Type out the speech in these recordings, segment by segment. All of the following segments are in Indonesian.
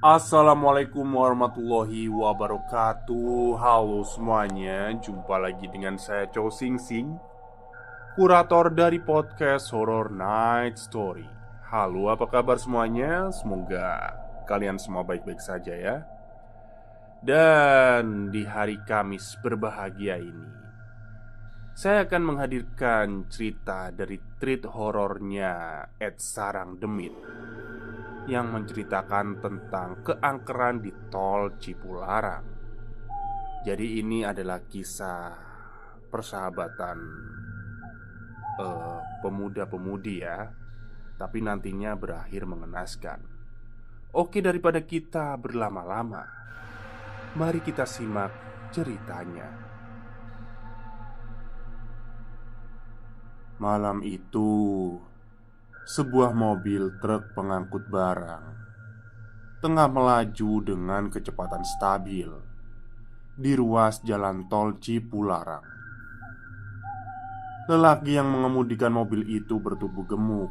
Assalamualaikum warahmatullahi wabarakatuh. Halo semuanya, jumpa lagi dengan saya Chow Sing Sing, kurator dari podcast Horror Night Story. Halo, apa kabar semuanya? Semoga kalian semua baik-baik saja ya. Dan di hari Kamis berbahagia ini, saya akan menghadirkan cerita dari treat horornya Ed Sarang Demit yang menceritakan tentang keangkeran di tol Cipularang. Jadi ini adalah kisah persahabatan pemuda-pemudi ya, tapi nantinya berakhir mengenaskan. Oke, daripada kita berlama-lama, mari kita simak ceritanya. Malam itu, sebuah mobil truk pengangkut barang tengah melaju dengan kecepatan stabil di ruas jalan tol Cipularang. Lelaki yang mengemudikan mobil itu bertubuh gemuk.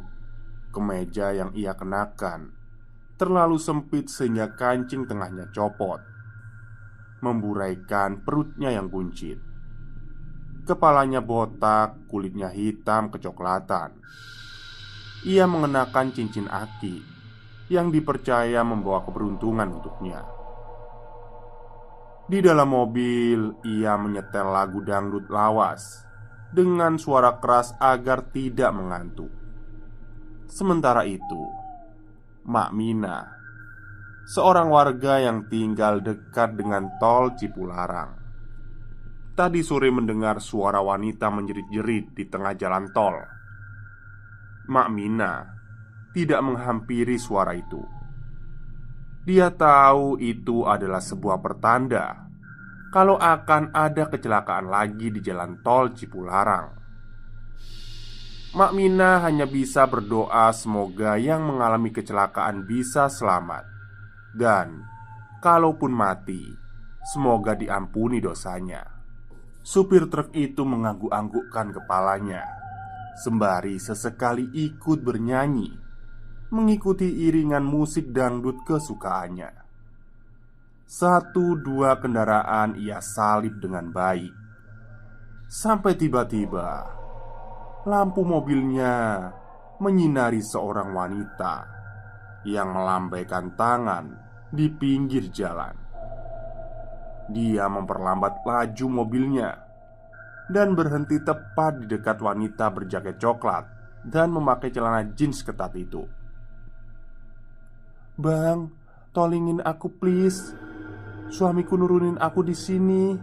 Kemeja yang ia kenakan terlalu sempit sehingga kancing tengahnya copot, memburaikan perutnya yang buncit. Kepalanya botak, kulitnya hitam kecoklatan. Ia mengenakan cincin aki yang dipercaya membawa keberuntungan untuknya. Di dalam mobil, ia menyetel lagu dangdut lawas dengan suara keras agar tidak mengantuk. Sementara itu, Mak Mina, seorang warga yang tinggal dekat dengan tol Cipularang, tadi sore mendengar suara wanita menjerit-jerit di tengah jalan tol. Mak Mina tidak menghampiri suara itu. Dia tahu itu adalah sebuah pertanda kalau akan ada kecelakaan lagi di jalan tol Cipularang. Mak Mina hanya bisa berdoa semoga yang mengalami kecelakaan bisa selamat, dan kalaupun mati, semoga diampuni dosanya. Supir truk itu mengangguk-anggukkan kepalanya sembari sesekali ikut bernyanyi, mengikuti iringan musik dangdut kesukaannya. Satu dua kendaraan ia salib dengan baik, sampai tiba-tiba lampu mobilnya menyinari seorang wanita yang melambaikan tangan di pinggir jalan. Dia memperlambat laju mobilnya dan berhenti tepat di dekat wanita berjaket coklat dan memakai celana jeans ketat itu. "Bang, tolongin aku please. Suamiku nurunin aku di sini.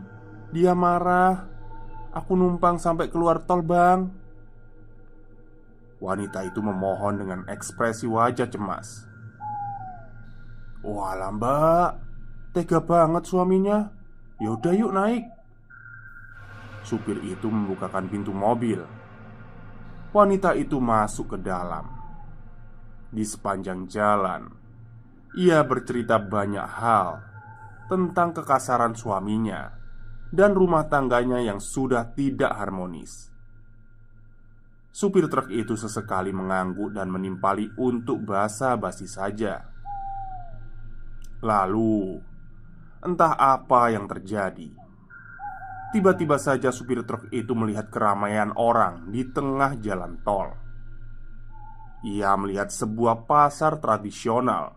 Dia marah. Aku numpang sampai keluar tol, Bang." Wanita itu memohon dengan ekspresi wajah cemas. "Walah mbak, tega banget suaminya. Yaudah yuk naik." Supir itu membukakan pintu mobil. Wanita itu masuk ke dalam. Di sepanjang jalan, ia bercerita banyak hal tentang kekasaran suaminya dan rumah tangganya yang sudah tidak harmonis. Supir truk itu sesekali mengangguk dan menimpali untuk basa-basi saja. Lalu, entah apa yang terjadi. Tiba-tiba saja supir truk itu melihat keramaian orang di tengah jalan tol. Ia melihat sebuah pasar tradisional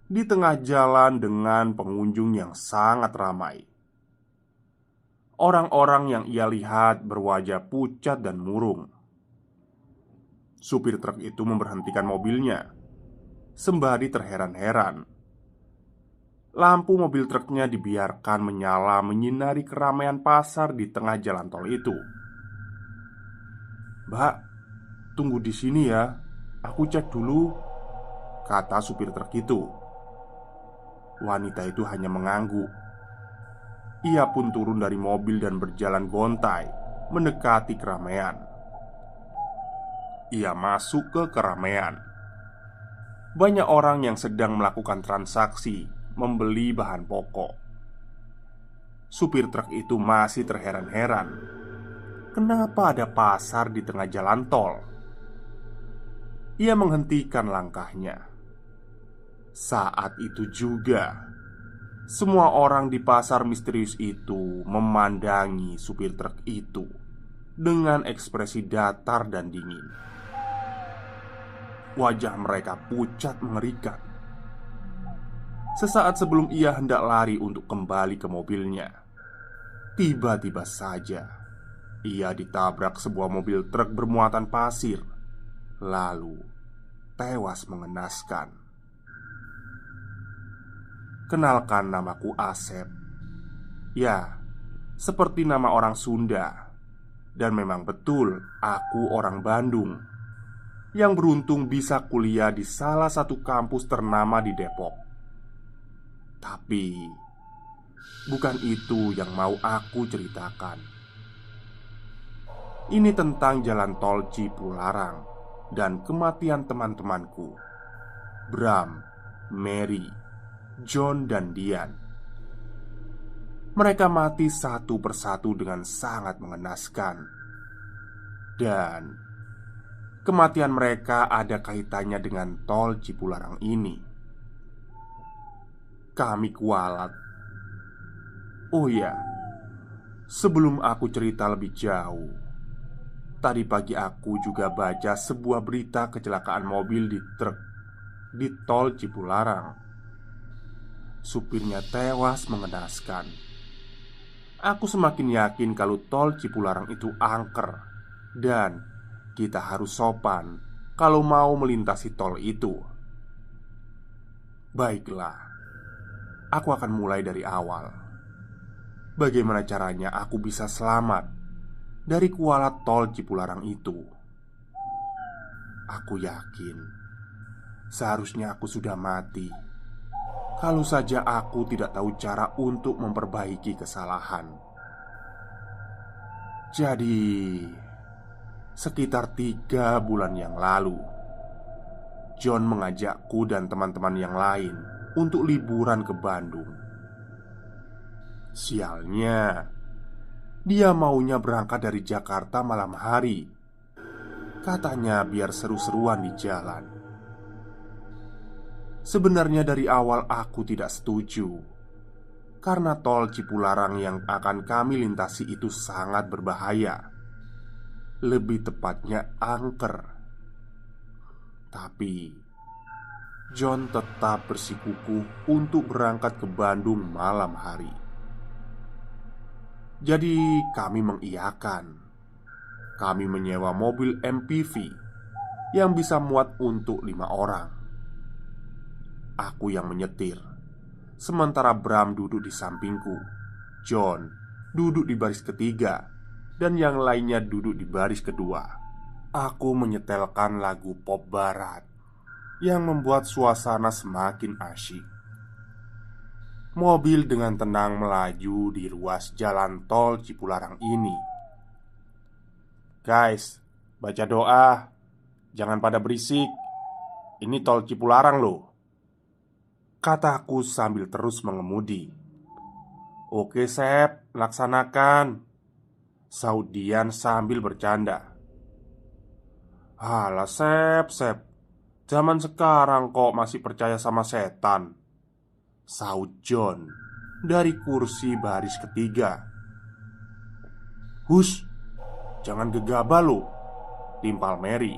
di tengah jalan dengan pengunjung yang sangat ramai. Orang-orang yang ia lihat berwajah pucat dan murung. Supir truk itu memberhentikan mobilnya sembari terheran-heran. Lampu mobil truknya dibiarkan menyala menyinari keramaian pasar di tengah jalan tol itu. "Mbak, tunggu di sini ya. Aku cek dulu," kata supir truk itu. Wanita itu hanya mengangguk. Ia pun turun dari mobil dan berjalan gontai mendekati keramaian. Ia masuk ke keramaian. Banyak orang yang sedang melakukan transaksi membeli bahan pokok. Supir truk itu masih terheran-heran. Kenapa ada pasar di tengah jalan tol? Ia menghentikan langkahnya. Saat itu juga, semua orang di pasar misterius itu memandangi supir truk itu dengan ekspresi datar dan dingin. Wajah mereka pucat mengerikan. Sesaat sebelum ia hendak lari untuk kembali ke mobilnya, tiba-tiba saja ia ditabrak sebuah mobil truk bermuatan pasir, lalu tewas mengenaskan. Kenalkan, namaku Asep. Ya, seperti nama orang Sunda. Dan memang betul aku orang Bandung yang beruntung bisa kuliah di salah satu kampus ternama di Depok. Tapi bukan itu yang mau aku ceritakan. Ini tentang jalan tol Cipularang dan kematian teman-temanku, Bram, Mary, John, dan Dian. Mereka mati satu persatu dengan sangat mengenaskan. Dan kematian mereka ada kaitannya dengan tol Cipularang ini. Kami kualat. Oh ya, sebelum aku cerita lebih jauh, tadi pagi aku juga baca sebuah berita kecelakaan mobil di truk di tol Cipularang. Supirnya tewas mengenaskan. Aku semakin yakin kalau tol Cipularang itu angker dan kita harus sopan kalau mau melintasi tol itu. Baiklah, aku akan mulai dari awal. Bagaimana caranya aku bisa selamat dari kualat tol Cipularang itu? Aku yakin seharusnya aku sudah mati kalau saja aku tidak tahu cara untuk memperbaiki kesalahan. Jadi, sekitar 3 bulan yang lalu, John mengajakku dan teman-teman yang lain untuk liburan ke Bandung. Sialnya, dia maunya berangkat dari Jakarta malam hari. Katanya biar seru-seruan di jalan. Sebenarnya dari awal aku tidak setuju, karena tol Cipularang yang akan kami lintasi itu sangat berbahaya. Lebih tepatnya angker. Tapi John tetap bersikukuh untuk berangkat ke Bandung malam hari. Jadi kami mengiyakan. Kami menyewa mobil MPV yang bisa muat untuk 5 orang. Aku yang menyetir, sementara Bram duduk di sampingku, John duduk di baris ketiga, dan yang lainnya duduk di baris kedua. Aku menyetelkan lagu pop barat yang membuat suasana semakin asyik. Mobil dengan tenang melaju di ruas jalan tol Cipularang ini. Guys, baca doa. Jangan pada berisik. Ini tol Cipularang loh, kataku sambil terus mengemudi. Oke Sep, laksanakan, sahut Dian sambil bercanda. Halah Sep, zaman sekarang kok masih percaya sama setan, sahut John dari kursi baris ketiga. Hush, jangan gegabah lo, timpal Mary.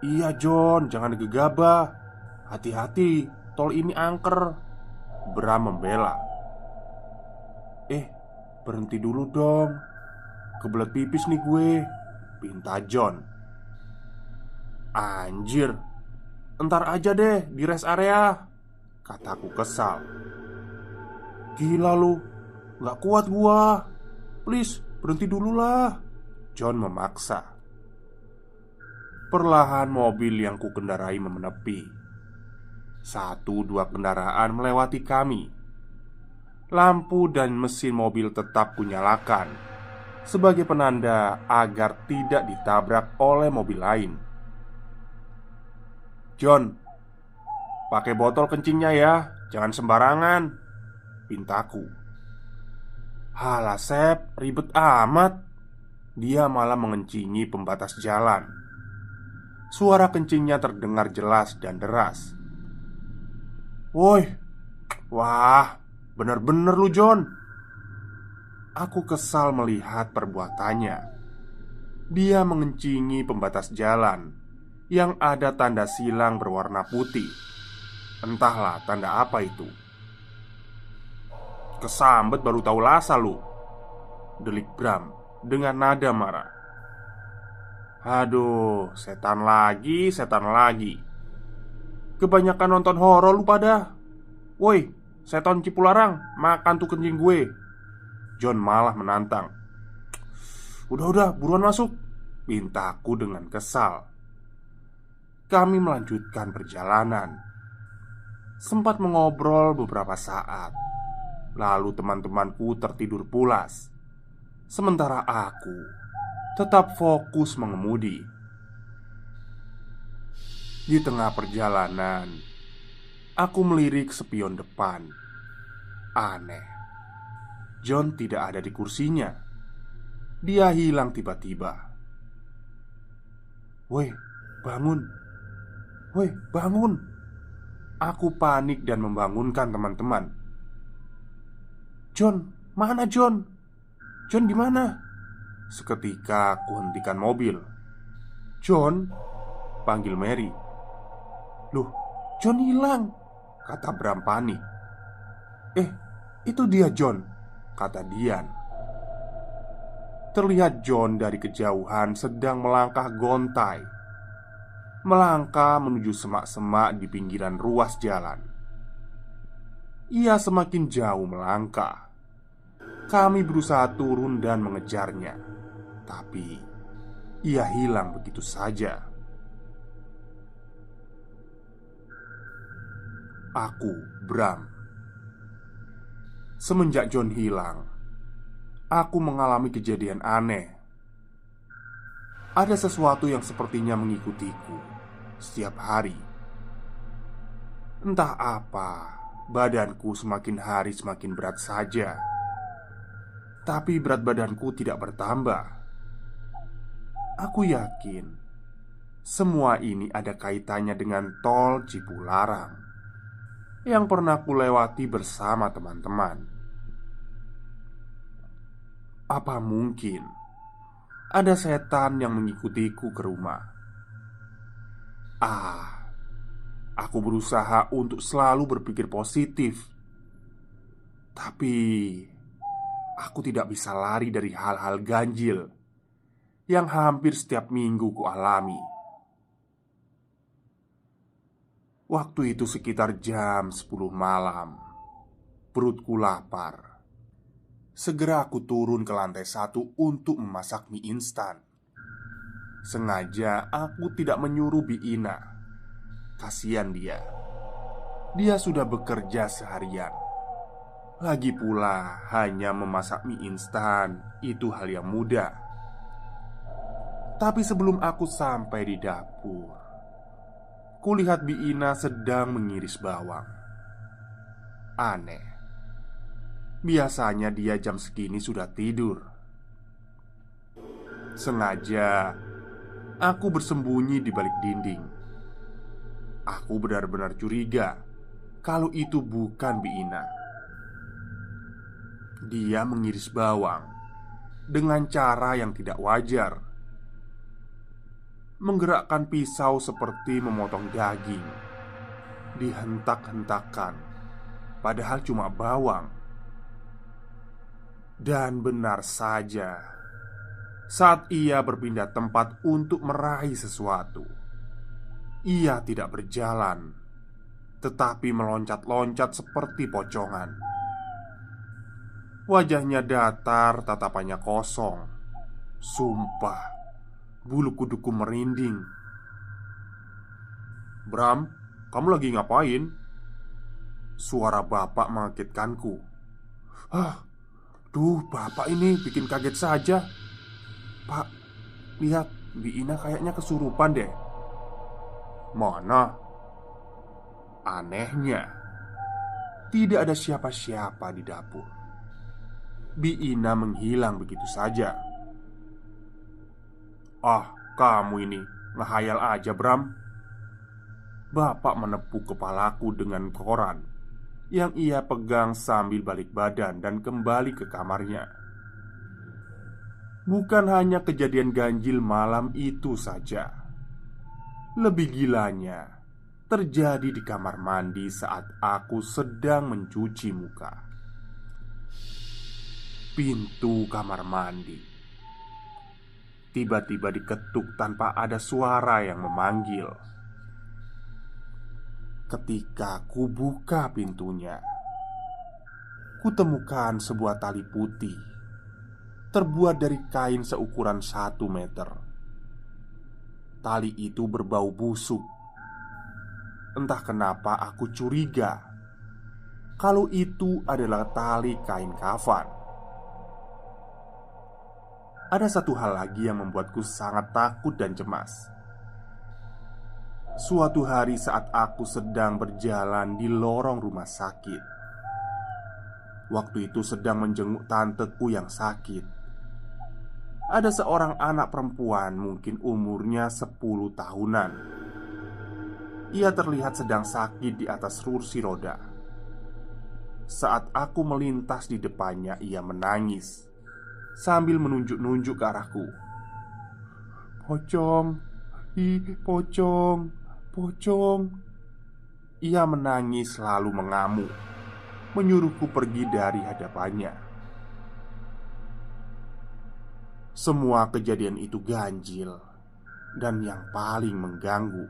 Iya John, jangan gegabah. Hati-hati, tol ini angker, Bram membela. Berhenti dulu dong, kebelet pipis nih gue, pinta John. Anjir, entar aja deh di rest area, kataku kesal. Gila lu, gak kuat gua. Please, berhenti dulu lah, John memaksa. Perlahan mobil yang kukendarai menepi. 1-2 kendaraan melewati kami. Lampu dan mesin mobil tetap kunyalakan sebagai penanda agar tidak ditabrak oleh mobil lain. John, pakai botol kencingnya ya, jangan sembarangan, pintaku. Halah Sep, ribet amat. Dia malah mengencingi pembatas jalan. Suara kencingnya terdengar jelas dan deras. Woi, wah, bener-bener lu John. Aku kesal melihat perbuatannya. Dia mengencingi pembatas jalan yang ada tanda silang berwarna putih. Entahlah tanda apa itu. Kesambet baru tahu lasa lu, delik Bram dengan nada marah. Aduh, setan lagi, setan lagi. Kebanyakan nonton horor lu pada. Woi, setan Cipularang, makan tuh kencing gue. John malah menantang. Udah, buruan masuk, pintaku dengan kesal. Kami melanjutkan perjalanan. Sempat mengobrol beberapa saat. Lalu teman-temanku tertidur pulas. Sementara aku tetap fokus mengemudi. Di tengah perjalanan, aku melirik spion depan. Aneh, John tidak ada di kursinya. Dia hilang tiba-tiba. Woi, bangun. Woi, bangun. Aku panik dan membangunkan teman-teman. John, mana John? John di mana? Seketika aku hentikan mobil. John, panggil Mary. Loh, John hilang, kata Bram panik. Itu dia John, kata Dian. Terlihat John dari kejauhan sedang melangkah gontai. Melangkah menuju semak-semak di pinggiran ruas jalan. Ia semakin jauh melangkah. Kami berusaha turun dan mengejarnya, tapi ia hilang begitu saja. Aku, Bram. Semenjak John hilang, aku mengalami kejadian aneh. Ada sesuatu yang sepertinya mengikutiku setiap hari. Entah apa, badanku semakin hari semakin berat saja. Tapi berat badanku tidak bertambah. Aku yakin semua ini ada kaitannya dengan tol Cipularang yang pernah kulewati bersama teman-teman. Apa mungkin ada setan yang mengikutiku ke rumah? Aku berusaha untuk selalu berpikir positif. Tapi aku tidak bisa lari dari hal-hal ganjil yang hampir setiap minggu kualami. Waktu itu sekitar jam 10 malam. Perutku lapar. Segera aku turun ke lantai 1 untuk memasak mie instan. Sengaja aku tidak menyuruh Biina. Kasihan dia. Dia sudah bekerja seharian. Lagi pula hanya memasak mie instan itu hal yang mudah. Tapi sebelum aku sampai di dapur, kulihat Biina sedang mengiris bawang. Aneh. Biasanya dia jam segini sudah tidur. Sengaja aku bersembunyi di balik dinding. Aku benar-benar curiga kalau itu bukan Biina. Dia mengiris bawang dengan cara yang tidak wajar. Menggerakkan pisau seperti memotong daging. Dihentak-hentakan, padahal cuma bawang. Dan benar saja, saat ia berpindah tempat untuk meraih sesuatu, ia tidak berjalan, tetapi meloncat-loncat seperti pocongan. Wajahnya datar, tatapannya kosong. Sumpah, bulu kuduku merinding. Bram, kamu lagi ngapain? Suara bapak mengagetkanku. Bapak ini bikin kaget saja. Pak, lihat, Biina kayaknya kesurupan deh. Mana? Anehnya, tidak ada siapa-siapa di dapur. Biina menghilang begitu saja. Kamu ini ngehayal aja, Bram. bapak menepuk kepalaku dengan koran yang ia pegang sambil balik badan dan kembali ke kamarnya. Bukan hanya kejadian ganjil malam itu saja. Lebih gilanya terjadi di kamar mandi saat aku sedang mencuci muka. Pintu kamar mandi tiba-tiba diketuk tanpa ada suara yang memanggil. Ketika ku buka pintunya, kutemukan sebuah tali putih terbuat dari kain seukuran 1 meter. Tali itu berbau busuk. Entah kenapa aku curiga kalau itu adalah tali kain kafan. Ada satu hal lagi yang membuatku sangat takut dan cemas. Suatu hari saat aku sedang berjalan di lorong rumah sakit, waktu itu sedang menjenguk tanteku yang sakit. Ada seorang anak perempuan, mungkin umurnya 10 tahunan. Ia terlihat sedang sakit di atas kursi roda. Saat aku melintas di depannya, ia menangis sambil menunjuk-nunjuk ke arahku. "Pocong, pocong, pocong." Ia menangis lalu mengamuk, menyuruhku pergi dari hadapannya. Semua kejadian itu ganjil. Dan yang paling mengganggu,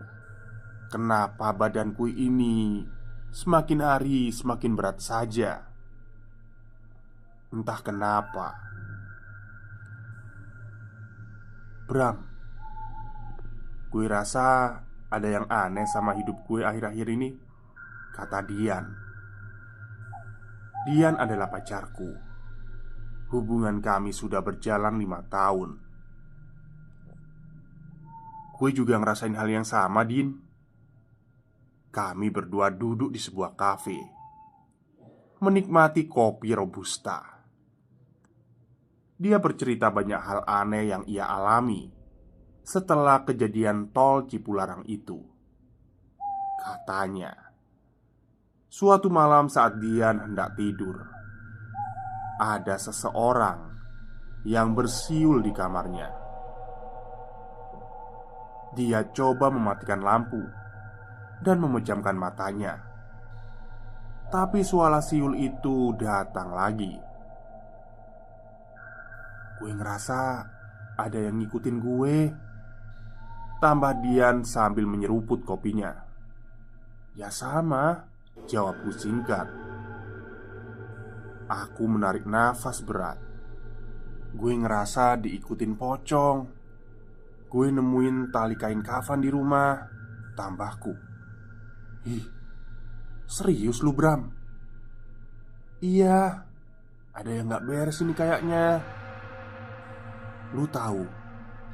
kenapa badanku ini semakin hari semakin berat saja. Entah kenapa. "Bram, gue rasa ada yang aneh sama hidup gue akhir-akhir ini," kata Dian. Dian adalah pacarku. Hubungan kami sudah berjalan 5 tahun. "Gue juga ngerasain hal yang sama, Din." Kami berdua duduk di sebuah kafe, menikmati kopi robusta. Dia bercerita banyak hal aneh yang ia alami setelah kejadian tol Cipularang itu. Katanya, suatu malam saat Dian hendak tidur, ada seseorang yang bersiul di kamarnya. Dia coba mematikan lampu dan memejamkan matanya, tapi suara siul itu datang lagi. "Gue ngerasa ada yang ngikutin gue," tambah Dian sambil menyeruput kopinya. "Ya sama," jawabku singkat. Aku menarik nafas berat. Gue ngerasa diikutin pocong. Gue nemuin tali kain kafan di rumah, tambahku. "Ih, serius lu, Bram?" "Iya, ada yang gak beres ini kayaknya." "Lu tahu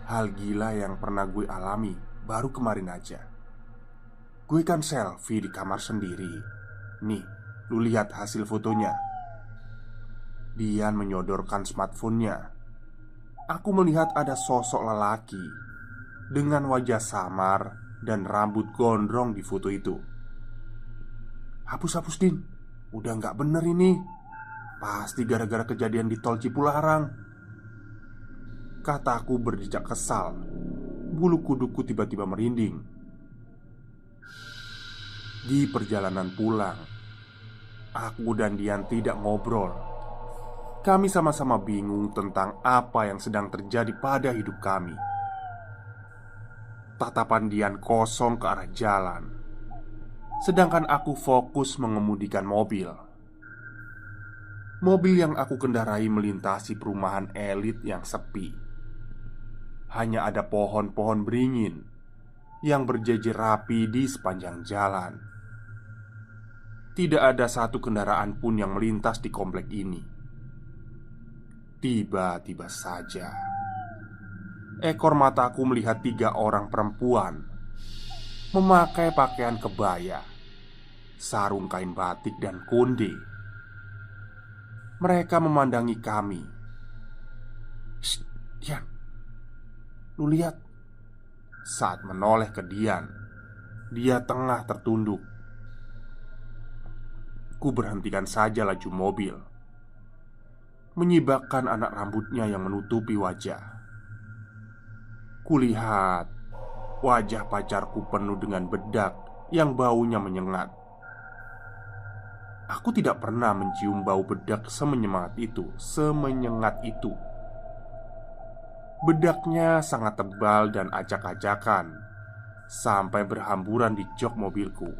hal gila yang pernah gue alami baru kemarin aja. Gue kan selfie di kamar sendiri. Nih, lu lihat hasil fotonya." Dian menyodorkan smartphone-nya. Aku melihat ada sosok lelaki dengan wajah samar dan rambut gondrong di foto itu. "Hapus, Din, udah gak bener ini. Pasti gara-gara kejadian di tol Cipularang," kataku berjejak kesal. Bulu kuduku tiba-tiba merinding. Di perjalanan pulang, aku dan Dian tidak ngobrol. Kami sama-sama bingung tentang apa yang sedang terjadi pada hidup kami. Tatapan Dian kosong ke arah jalan, sedangkan aku fokus mengemudikan mobil. Mobil yang aku kendarai melintasi perumahan elit yang sepi. Hanya ada pohon-pohon beringin yang berjejer rapi di sepanjang jalan. Tidak ada satu kendaraan pun yang melintas di komplek ini. Tiba-tiba saja, ekor mataku melihat 3 orang perempuan memakai pakaian kebaya, sarung kain batik, dan konde. Mereka memandangi kami. "Shh, Dian, lu lihat." Saat menoleh ke Dian, Dia tengah tertunduk. Ku berhentikan saja laju mobil, menyibakkan anak rambutnya yang menutupi wajah. Kulihat wajah pacarku penuh dengan bedak yang baunya menyengat. Aku tidak pernah mencium bau bedak semenyengat itu. Bedaknya sangat tebal dan acak-acakan sampai berhamburan di jok mobilku.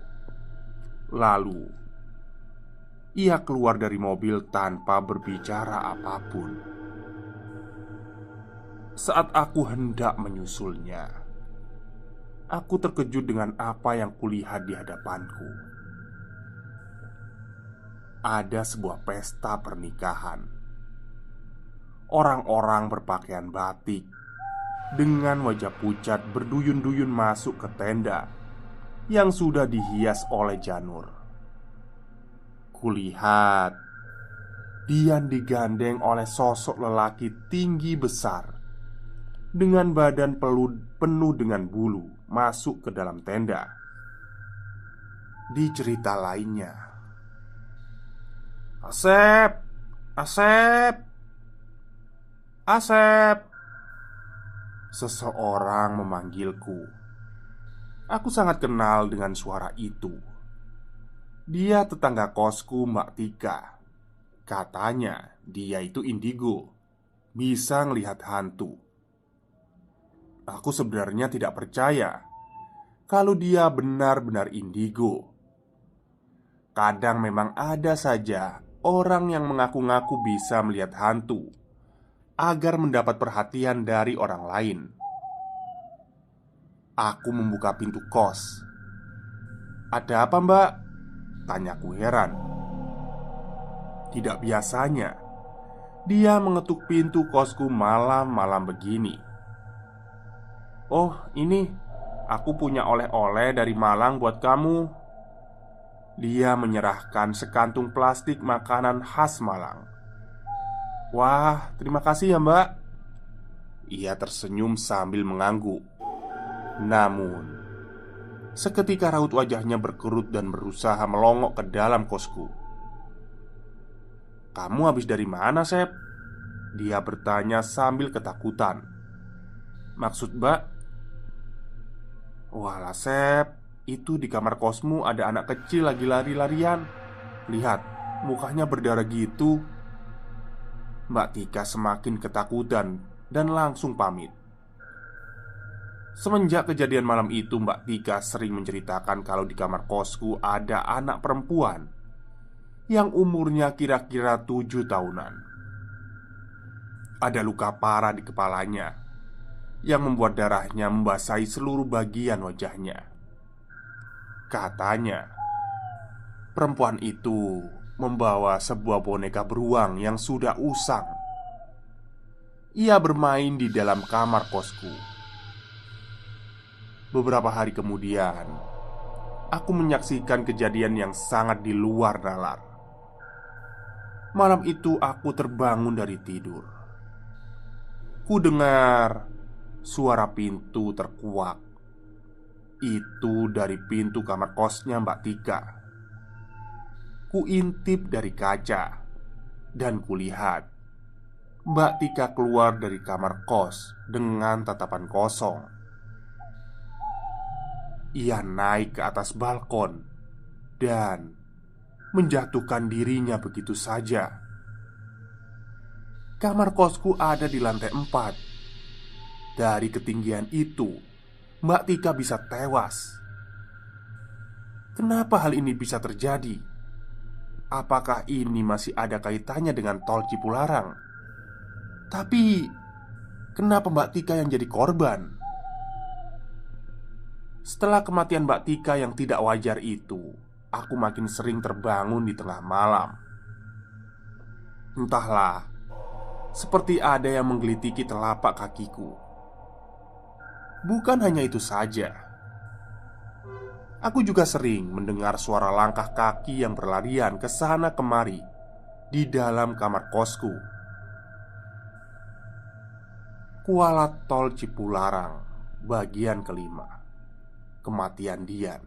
Lalu ia keluar dari mobil tanpa berbicara apapun. Saat aku hendak menyusulnya, aku terkejut dengan apa yang kulihat di hadapanku. Ada sebuah pesta pernikahan. Orang-orang berpakaian batik dengan wajah pucat berduyun-duyun masuk ke tenda yang sudah dihias oleh janur. Kulihat Dian digandeng oleh sosok lelaki tinggi besar dengan badan penuh dengan bulu masuk ke dalam tenda. Di cerita lainnya, "Asep, Asep, Asep." Seseorang memanggilku. Aku sangat kenal dengan suara itu. Dia tetangga kosku, Mbak Tika. Katanya dia itu indigo, bisa ngelihat hantu. Aku sebenarnya tidak percaya kalau dia benar-benar indigo. Kadang memang ada saja orang yang mengaku-ngaku bisa melihat hantu agar mendapat perhatian dari orang lain. Aku membuka pintu kos. "Ada apa, Mbak?" tanyaku heran. Tidak biasanya dia mengetuk pintu kosku malam-malam begini. "Oh, ini aku punya oleh-oleh dari Malang buat kamu." Dia menyerahkan sekantung plastik makanan khas Malang. "Wah, terima kasih ya, Mbak." Ia tersenyum sambil mengangguk. Namun seketika raut wajahnya berkerut dan berusaha melongok ke dalam kosku. "Kamu habis dari mana, Sep?" Dia bertanya sambil ketakutan. "Maksud Mbak?" "Walah, Sep, itu di kamar kosmu ada anak kecil lagi lari-larian. Lihat, mukanya berdarah gitu." Mbak Tika semakin ketakutan dan langsung pamit. Semenjak kejadian malam itu, Mbak Tika sering menceritakan kalau di kamar kosku ada anak perempuan yang umurnya kira-kira 7 tahunan. Ada luka parah di kepalanya yang membuat darahnya membasahi seluruh bagian wajahnya. Katanya, perempuan itu membawa sebuah boneka beruang yang sudah usang. Ia bermain di dalam kamar kosku. Beberapa hari kemudian, aku menyaksikan kejadian yang sangat di luar nalar. Malam itu aku terbangun dari tidur. Ku dengar suara pintu terkuak. Itu dari pintu kamar kosnya Mbak Tika. Kuintip dari kaca dan kulihat Mbak Tika keluar dari kamar kos dengan tatapan kosong. Ia naik ke atas balkon dan menjatuhkan dirinya begitu saja. Kamar kosku ada di lantai 4. Dari ketinggian itu, Mbak Tika bisa tewas. Kenapa hal ini bisa terjadi? Apakah ini masih ada kaitannya dengan tol Cipularang? Tapi kenapa Mbak Tika yang jadi korban? Setelah kematian Mbak Tika yang tidak wajar itu, aku makin sering terbangun di tengah malam. Entahlah, seperti ada yang menggelitiki telapak kakiku. Bukan hanya itu saja, aku juga sering mendengar suara langkah kaki yang berlarian ke sana kemari di dalam kamar kosku. Kuala Tol Cipularang bagian kelima. kematian Dian.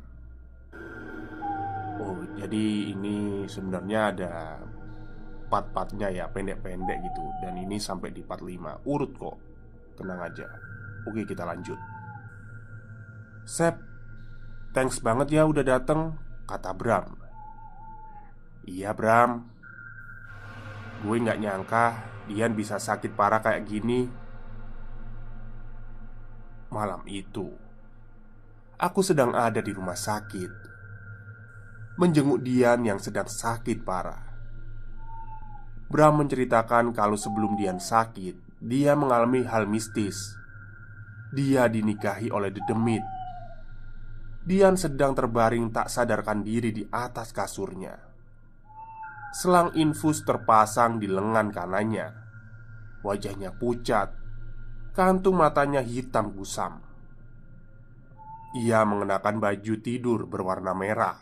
Oh, jadi ini sebenarnya ada part-partnya ya, pendek-pendek gitu. Dan ini sampai di part 5. Urut kok, tenang aja. Oke, kita lanjut. "Sep, thanks banget ya udah dateng," kata Bram. "Iya Bram, gue gak nyangka Dian bisa sakit parah kayak gini." Malam itu, aku sedang ada di rumah sakit, menjenguk Dian yang sedang sakit parah. Bram menceritakan kalau sebelum Dian sakit, dia mengalami hal mistis. Dia dinikahi oleh dedemit. Dian sedang terbaring tak sadarkan diri di atas kasurnya. Selang infus terpasang di lengan kanannya. Wajahnya pucat, kantung matanya hitam kusam. Ia mengenakan baju tidur berwarna merah.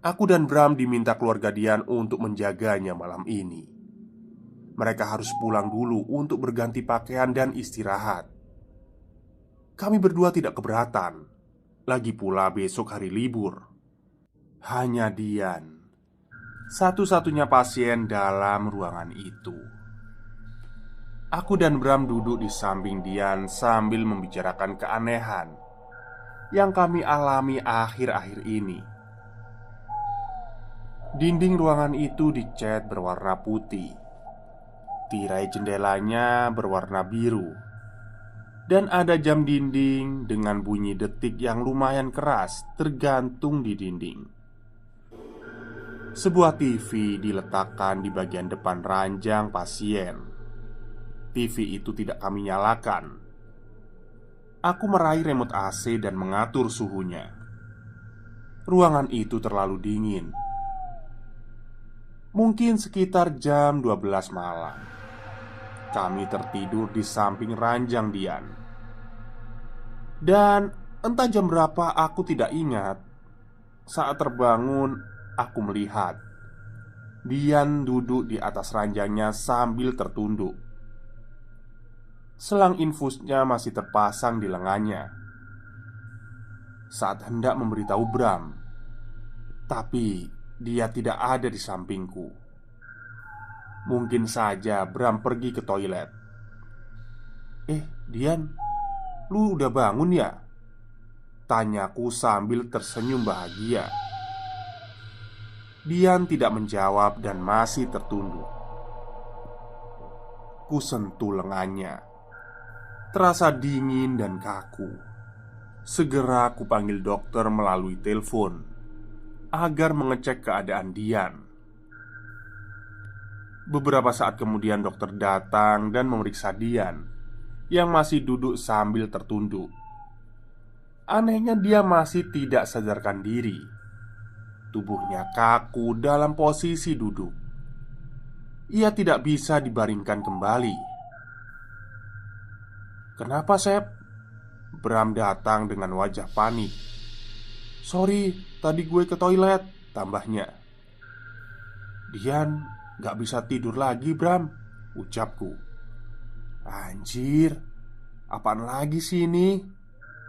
Aku dan Bram diminta keluarga Dian untuk menjaganya malam ini. Mereka harus pulang dulu untuk berganti pakaian dan istirahat. Kami berdua tidak keberatan. Lagi pula besok hari libur. Hanya Dian, satu-satunya pasien dalam ruangan itu. Aku dan Bram duduk di samping Dian sambil membicarakan keanehan yang kami alami akhir-akhir ini. Dinding ruangan itu dicat berwarna putih. Tirai jendelanya berwarna biru. Dan ada jam dinding dengan bunyi detik yang lumayan keras tergantung di dinding. Sebuah TV diletakkan di bagian depan ranjang pasien. TV itu tidak kami nyalakan. Aku meraih remote AC dan mengatur suhunya. Ruangan itu terlalu dingin. Mungkin sekitar jam 12 malam. Kami tertidur di samping ranjang Dian. Dan entah jam berapa aku tidak ingat. Saat terbangun, aku melihat Dian duduk di atas ranjangnya sambil tertunduk. Selang infusnya masih terpasang di lengannya. Saat hendak memberitahu Bram, tapi dia tidak ada di sampingku. Mungkin saja Bram pergi ke toilet. Dian, lu udah bangun ya?" tanyaku sambil tersenyum bahagia. Dian tidak menjawab dan masih tertunduk. Ku sentuh lengannya. Terasa dingin dan kaku. Segera ku panggil dokter melalui telepon agar mengecek keadaan Dian. Beberapa saat kemudian dokter datang dan memeriksa Dian yang masih duduk sambil tertunduk. Anehnya dia masih tidak sadarkan diri. Tubuhnya kaku dalam posisi duduk. Ia tidak bisa dibaringkan kembali. "Kenapa, Sep?" Bram datang dengan wajah panik. "Sorry, tadi gue ke toilet," tambahnya. "Dian gak bisa tidur lagi, Bram," ucapku. "Anjir, apaan lagi sih ini?"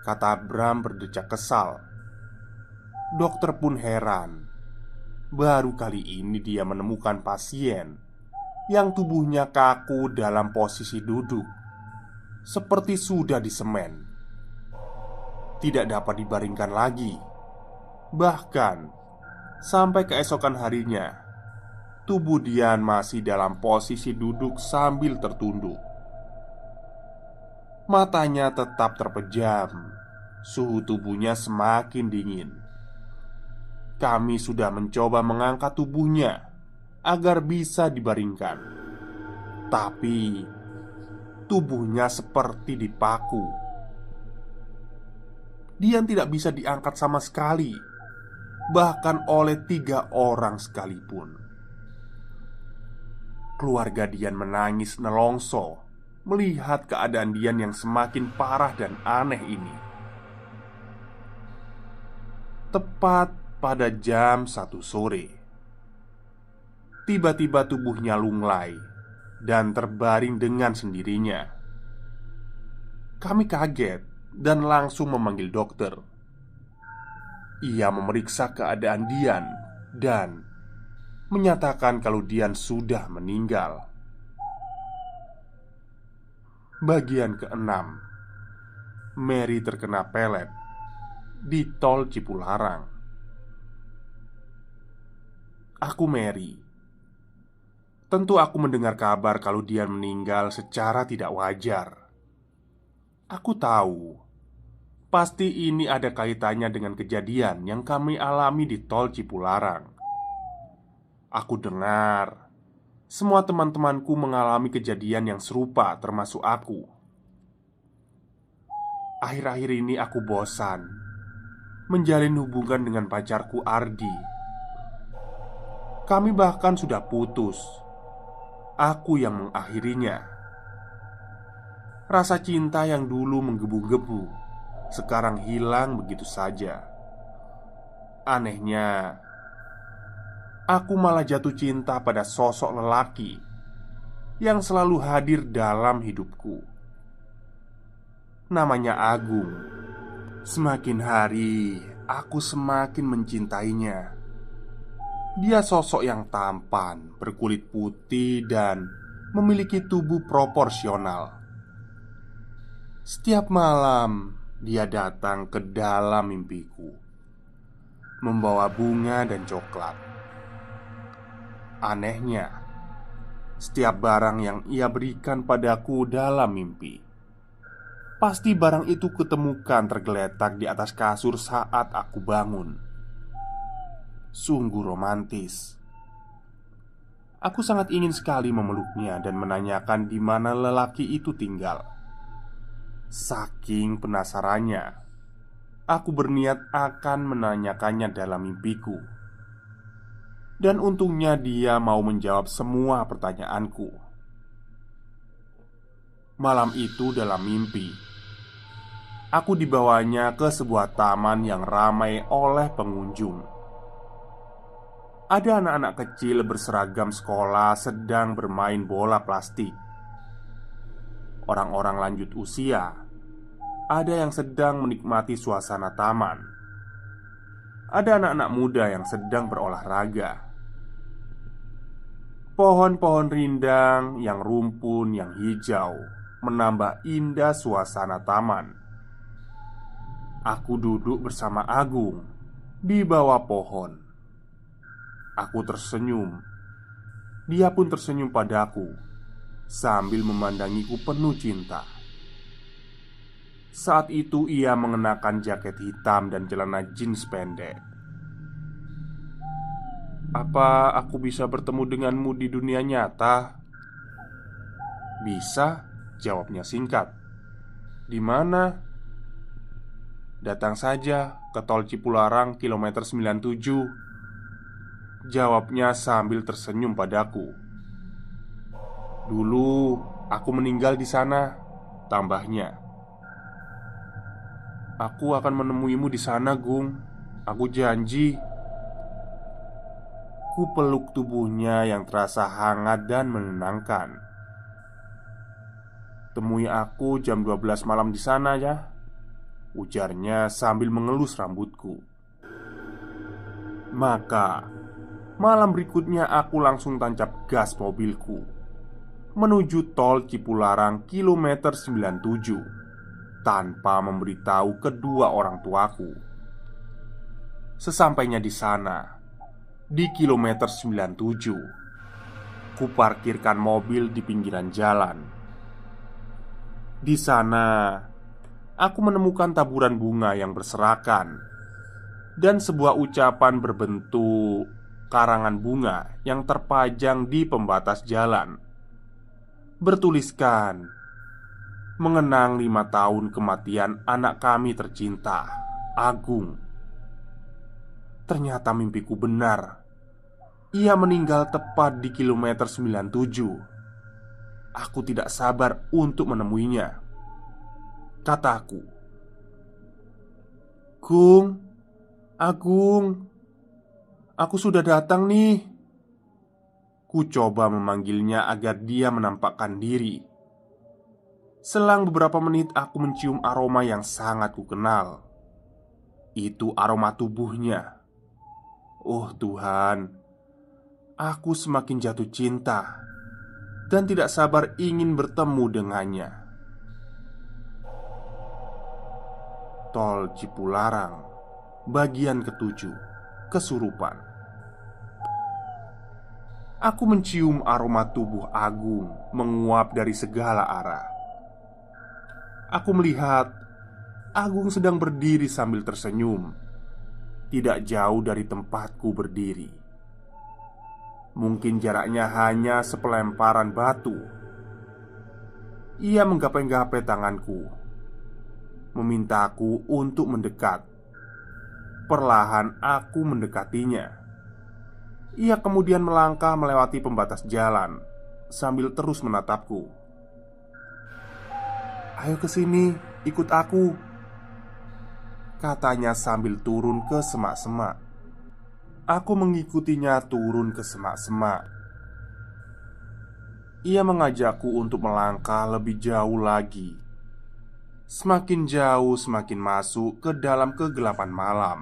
kata Bram berdecak kesal. Dokter pun heran. Baru kali ini dia menemukan pasien yang tubuhnya kaku dalam posisi duduk, seperti sudah disemen. Tidak dapat dibaringkan lagi. Bahkan sampai keesokan harinya, tubuh Dian masih dalam posisi duduk sambil tertunduk. Matanya tetap terpejam. Suhu tubuhnya semakin dingin. Kami sudah mencoba mengangkat tubuhnya agar bisa dibaringkan, tapi tubuhnya seperti dipaku. Dian tidak bisa diangkat sama sekali, bahkan oleh 3 orang sekalipun. Keluarga Dian menangis nelongso melihat keadaan Dian yang semakin parah dan aneh ini. Tepat pada jam 1 sore, tiba-tiba tubuhnya lunglai dan terbaring dengan sendirinya. Kami kaget dan langsung memanggil dokter. Ia memeriksa keadaan Dian dan menyatakan kalau Dian sudah meninggal. Bagian keenam, Mary terkena pelet di tol Cipularang. Aku Mary. Tentu aku mendengar kabar kalau Dian meninggal secara tidak wajar. Aku tahu pasti ini ada kaitannya dengan kejadian yang kami alami di tol Cipularang. Aku dengar semua teman-temanku mengalami kejadian yang serupa, termasuk aku. Akhir-akhir ini aku bosan menjalin hubungan dengan pacarku Ardi. Kami bahkan sudah putus. Aku yang mengakhirinya. Rasa cinta yang dulu menggebu-gebu sekarang hilang begitu saja. Anehnya, aku malah jatuh cinta pada sosok lelaki yang selalu hadir dalam hidupku. Namanya Agung. Semakin hari aku semakin mencintainya. Dia sosok yang tampan, berkulit putih dan memiliki tubuh proporsional. Setiap malam dia datang ke dalam mimpiku, membawa bunga dan coklat. Anehnya, setiap barang yang ia berikan padaku dalam mimpi, pasti barang itu kutemukan tergeletak di atas kasur saat aku bangun. Sungguh romantis. Aku sangat ingin sekali memeluknya dan menanyakan di mana lelaki itu tinggal. Saking penasarannya, aku berniat akan menanyakannya dalam mimpiku. Dan untungnya dia mau menjawab semua pertanyaanku. Malam itu dalam mimpi, aku dibawanya ke sebuah taman yang ramai oleh pengunjung. Ada anak-anak kecil berseragam sekolah sedang bermain bola plastik. Orang-orang lanjut usia, ada yang sedang menikmati suasana taman. Ada anak-anak muda yang sedang berolahraga. Pohon-pohon rindang yang rumpun yang hijau menambah indah suasana taman. Aku duduk bersama Agung di bawah pohon. Aku tersenyum. Dia pun tersenyum padaku sambil memandangiku penuh cinta. Saat itu ia mengenakan jaket hitam dan celana jeans pendek. "Apa aku bisa bertemu denganmu di dunia nyata?" "Bisa," jawabnya singkat. "Di mana?" "Datang saja ke tol Cipularang kilometer 97," jawabnya sambil tersenyum padaku. "Dulu aku meninggal di sana," tambahnya. "Aku akan menemuimu di sana, Gung. Aku janji." Ku peluk tubuhnya yang terasa hangat dan menenangkan. "Temui aku jam 12 malam di sana ya," ujarnya sambil mengelus rambutku. Maka malam berikutnya aku langsung tancap gas mobilku menuju tol Cipularang kilometer 97 tanpa memberitahu kedua orang tuaku. Sesampainya di sana, di kilometer 97, kuparkirkan mobil di pinggiran jalan. Di sana, aku menemukan taburan bunga yang berserakan dan sebuah ucapan berbentuk karangan bunga yang terpajang di pembatas jalan. Bertuliskan, "Mengenang 5 tahun kematian anak kami tercinta, Agung." Ternyata mimpiku benar. Ia meninggal tepat di kilometer 97. Aku tidak sabar untuk menemuinya. Kataku, "Gung, Agung, aku sudah datang nih." Ku coba memanggilnya agar dia menampakkan diri. Selang beberapa menit aku mencium aroma yang sangat kukenal. Itu aroma tubuhnya. Oh Tuhan, aku semakin jatuh cinta dan tidak sabar ingin bertemu dengannya. Tol Cipularang, bagian ketujuh, kesurupan. Aku mencium aroma tubuh Agung menguap dari segala arah. Aku melihat Agung sedang berdiri sambil tersenyum, tidak jauh dari tempatku berdiri. Mungkin jaraknya hanya sepelemparan batu. Ia menggapai-gapai tanganku, memintaku untuk mendekat. Perlahan aku mendekatinya. Ia kemudian melangkah melewati pembatas jalan sambil terus menatapku. "Ayo ke sini, ikut aku," katanya sambil turun ke semak-semak. Aku mengikutinya turun ke semak-semak. Ia mengajakku untuk melangkah lebih jauh lagi. Semakin jauh, semakin masuk ke dalam kegelapan malam.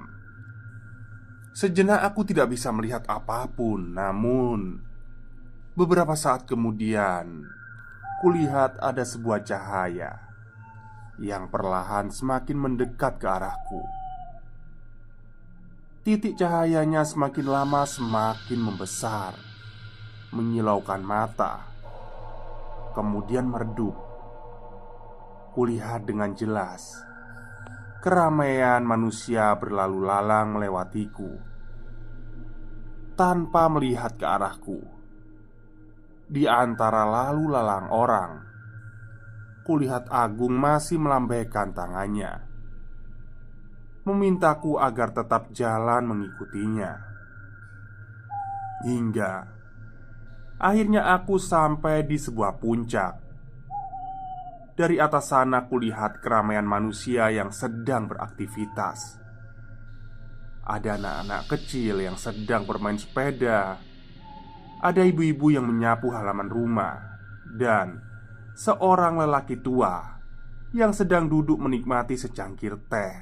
Sejenak aku tidak bisa melihat apapun. Namun beberapa saat kemudian, kulihat ada sebuah cahaya yang perlahan semakin mendekat ke arahku. Titik cahayanya semakin lama semakin membesar, menyilaukan mata, kemudian meredup. Kulihat dengan jelas keramaian manusia berlalu lalang melewatiku tanpa melihat ke arahku. Di antara lalu lalang orang, kulihat Agung masih melambaikan tangannya, memintaku agar tetap jalan mengikutinya. Hingga akhirnya aku sampai di sebuah puncak. Dari atas sana kulihat keramaian manusia yang sedang beraktivitas. Ada anak-anak kecil yang sedang bermain sepeda. Ada ibu-ibu yang menyapu halaman rumah. Dan seorang lelaki tua yang sedang duduk menikmati secangkir teh.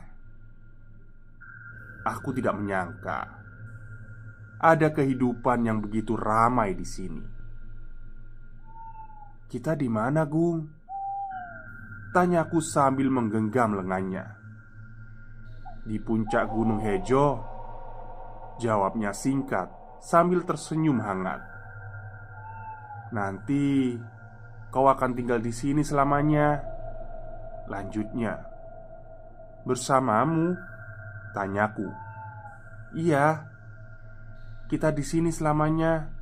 Aku tidak menyangka ada kehidupan yang begitu ramai di sini. "Kita di mana, Gung?" tanyaku sambil menggenggam lengannya. "Di puncak Gunung Hejo," jawabnya singkat sambil tersenyum hangat. "Nanti kau akan tinggal di sini selamanya," lanjutnya. "Bersamamu?" tanyaku. "Iya, kita di sini selamanya.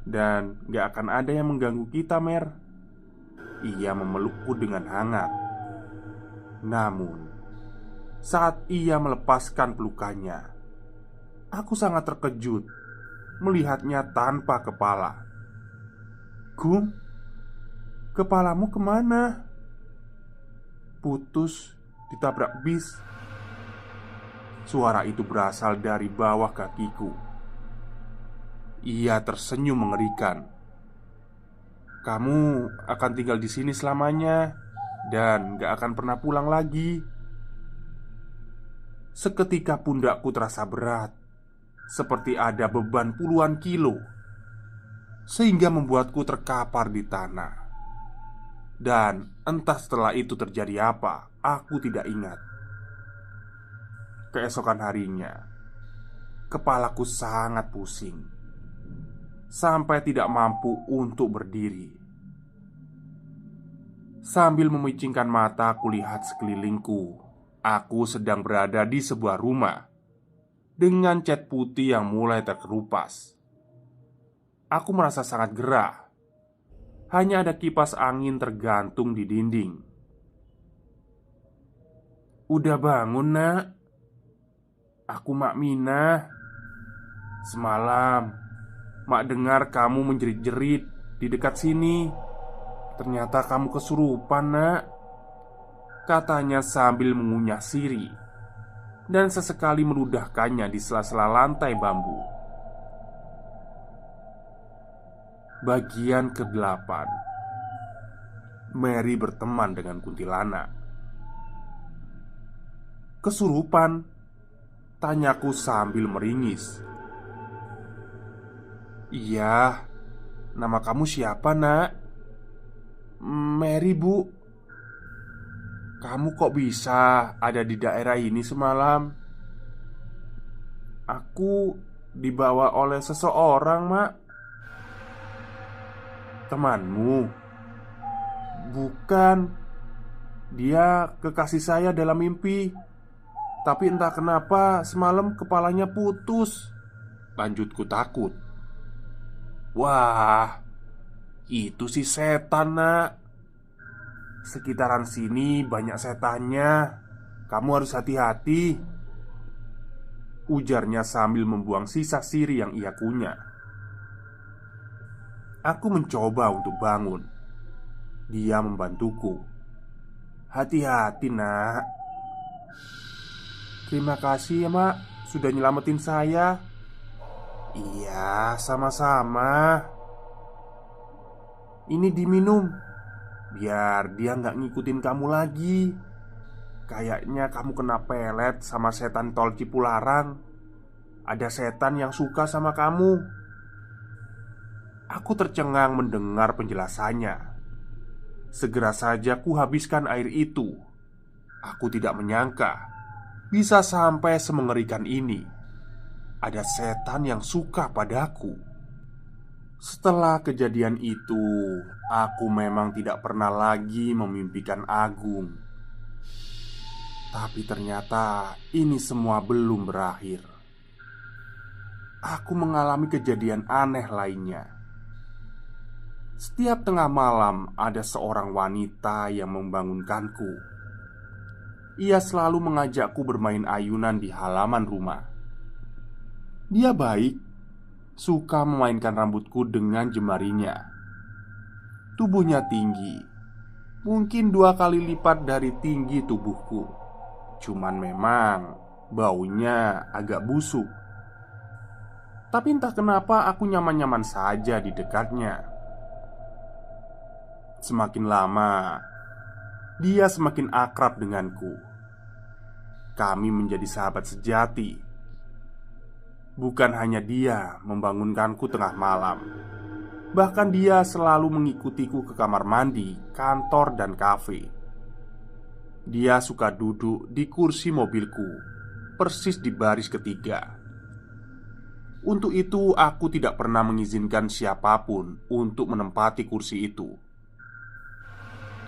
Dan gak akan ada yang mengganggu kita, Mer." Ia memelukku dengan hangat. Namun saat ia melepaskan pelukannya, aku sangat terkejut melihatnya tanpa kepala. "Gung, kepalamu kemana?" "Putus, ditabrak bis." Suara itu berasal dari bawah kakiku. Ia tersenyum mengerikan. "Kamu akan tinggal di sini selamanya dan gak akan pernah pulang lagi." Seketika pundakku terasa berat, seperti ada beban puluhan kilo, sehingga membuatku terkapar di tanah. Dan entah setelah itu terjadi apa, aku tidak ingat. Keesokan harinya, kepalaku sangat pusing sampai tidak mampu untuk berdiri. Sambil memicingkan mata, kulihat sekelilingku. Aku sedang berada di sebuah rumah dengan cat putih yang mulai terkelupas. Aku merasa sangat gerah. Hanya ada kipas angin tergantung di dinding. "Udah bangun, Nak?" "Aku Mak Minah. Semalam Mak dengar kamu menjerit-jerit di dekat sini. Ternyata kamu kesurupan, Nak," katanya sambil mengunyah siri dan sesekali meludahkannya di sela-sela lantai bambu. Bagian ke-8. Mary berteman dengan kuntilanak. "Kesurupan?" tanyaku sambil meringis. "Iya, nama kamu siapa, Nak?" "Mary, Bu." "Kamu kok bisa ada di daerah ini semalam?" "Aku dibawa oleh seseorang, Mak." "Temanmu?" "Bukan. Dia kekasih saya dalam mimpi. Tapi entah kenapa semalam kepalanya putus," lanjutku takut. "Wah, itu sih setan, Nak. Sekitaran sini banyak setannya. Kamu harus hati-hati," ujarnya sambil membuang sisa siri yang ia kunyah. Aku mencoba untuk bangun. Dia membantuku. "Hati-hati, Nak." "Terima kasih ya, Mak, sudah nyelamatin saya." "Iya, sama-sama. Ini diminum, biar dia nggak ngikutin kamu lagi. Kayaknya kamu kena pelet sama setan tol Cipularang. Ada setan yang suka sama kamu." Aku tercengang mendengar penjelasannya. Segera saja ku habiskan air itu. Aku tidak menyangka bisa sampai semengerikan ini. Ada setan yang suka padaku. Setelah kejadian itu, aku memang tidak pernah lagi memimpikan Agung. Tapi ternyata ini semua belum berakhir. Aku mengalami kejadian aneh lainnya. Setiap tengah malam ada seorang wanita yang membangunkanku. Ia selalu mengajakku bermain ayunan di halaman rumah. Dia baik, suka memainkan rambutku dengan jemarinya. Tubuhnya tinggi, mungkin 2 kali lipat dari tinggi tubuhku. Cuman memang baunya agak busuk. Tapi entah kenapa aku nyaman-nyaman saja di dekatnya. Semakin lama, dia semakin akrab denganku. Kami menjadi sahabat sejati. Bukan hanya dia membangunkanku tengah malam, bahkan dia selalu mengikutiku ke kamar mandi, kantor, dan kafe. Dia suka duduk di kursi mobilku, persis di baris ketiga. Untuk itu, aku tidak pernah mengizinkan siapapun untuk menempati kursi itu.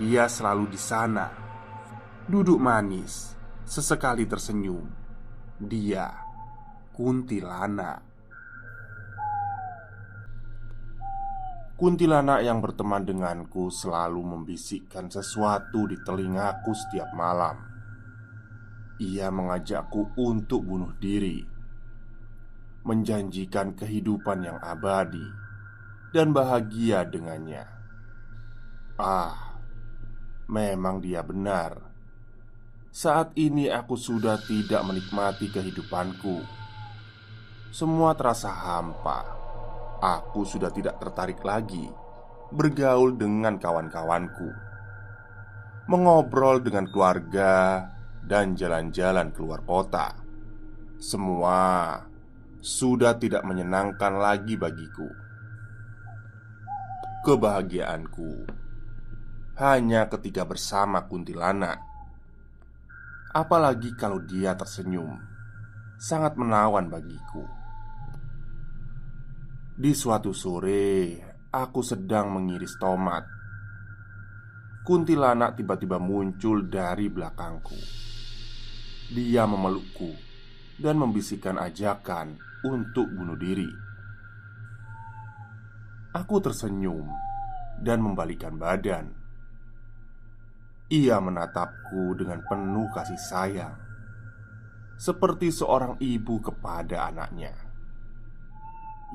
Dia selalu di sana, duduk manis, sesekali tersenyum. Dia kuntilanak. Kuntilanak yang berteman denganku selalu membisikkan sesuatu di telingaku setiap malam. Ia mengajakku untuk bunuh diri, menjanjikan kehidupan yang abadi dan bahagia dengannya. Memang dia benar. Saat ini aku sudah tidak menikmati kehidupanku. Semua terasa hampa. Aku sudah tidak tertarik lagi bergaul dengan kawan-kawanku, mengobrol dengan keluarga, dan jalan-jalan keluar kota. Semua sudah tidak menyenangkan lagi bagiku. Kebahagiaanku hanya ketika bersama kuntilanak. Apalagi kalau dia tersenyum, sangat menawan bagiku. Di suatu sore, aku sedang mengiris tomat. Kuntilanak tiba-tiba muncul dari belakangku. Dia memelukku dan membisikkan ajakan untuk bunuh diri. Aku tersenyum dan membalikkan badan. Ia menatapku dengan penuh kasih sayang, seperti seorang ibu kepada anaknya.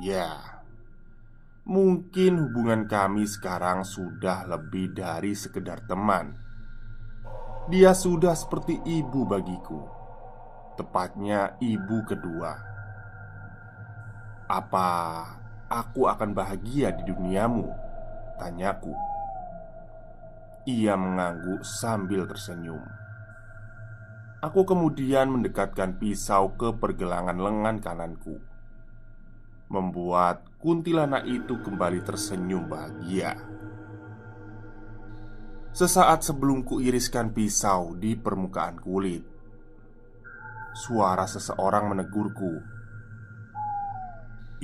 Ya, mungkin hubungan kami sekarang sudah lebih dari sekedar teman. Dia sudah seperti ibu bagiku, tepatnya ibu kedua. "Apa aku akan bahagia di duniamu?" tanyaku. Ia mengangguk sambil tersenyum. Aku kemudian mendekatkan pisau ke pergelangan lengan kananku, membuat kuntilanak itu kembali tersenyum bahagia. Sesaat sebelum kuiriskan pisau di permukaan kulit, suara seseorang menegurku.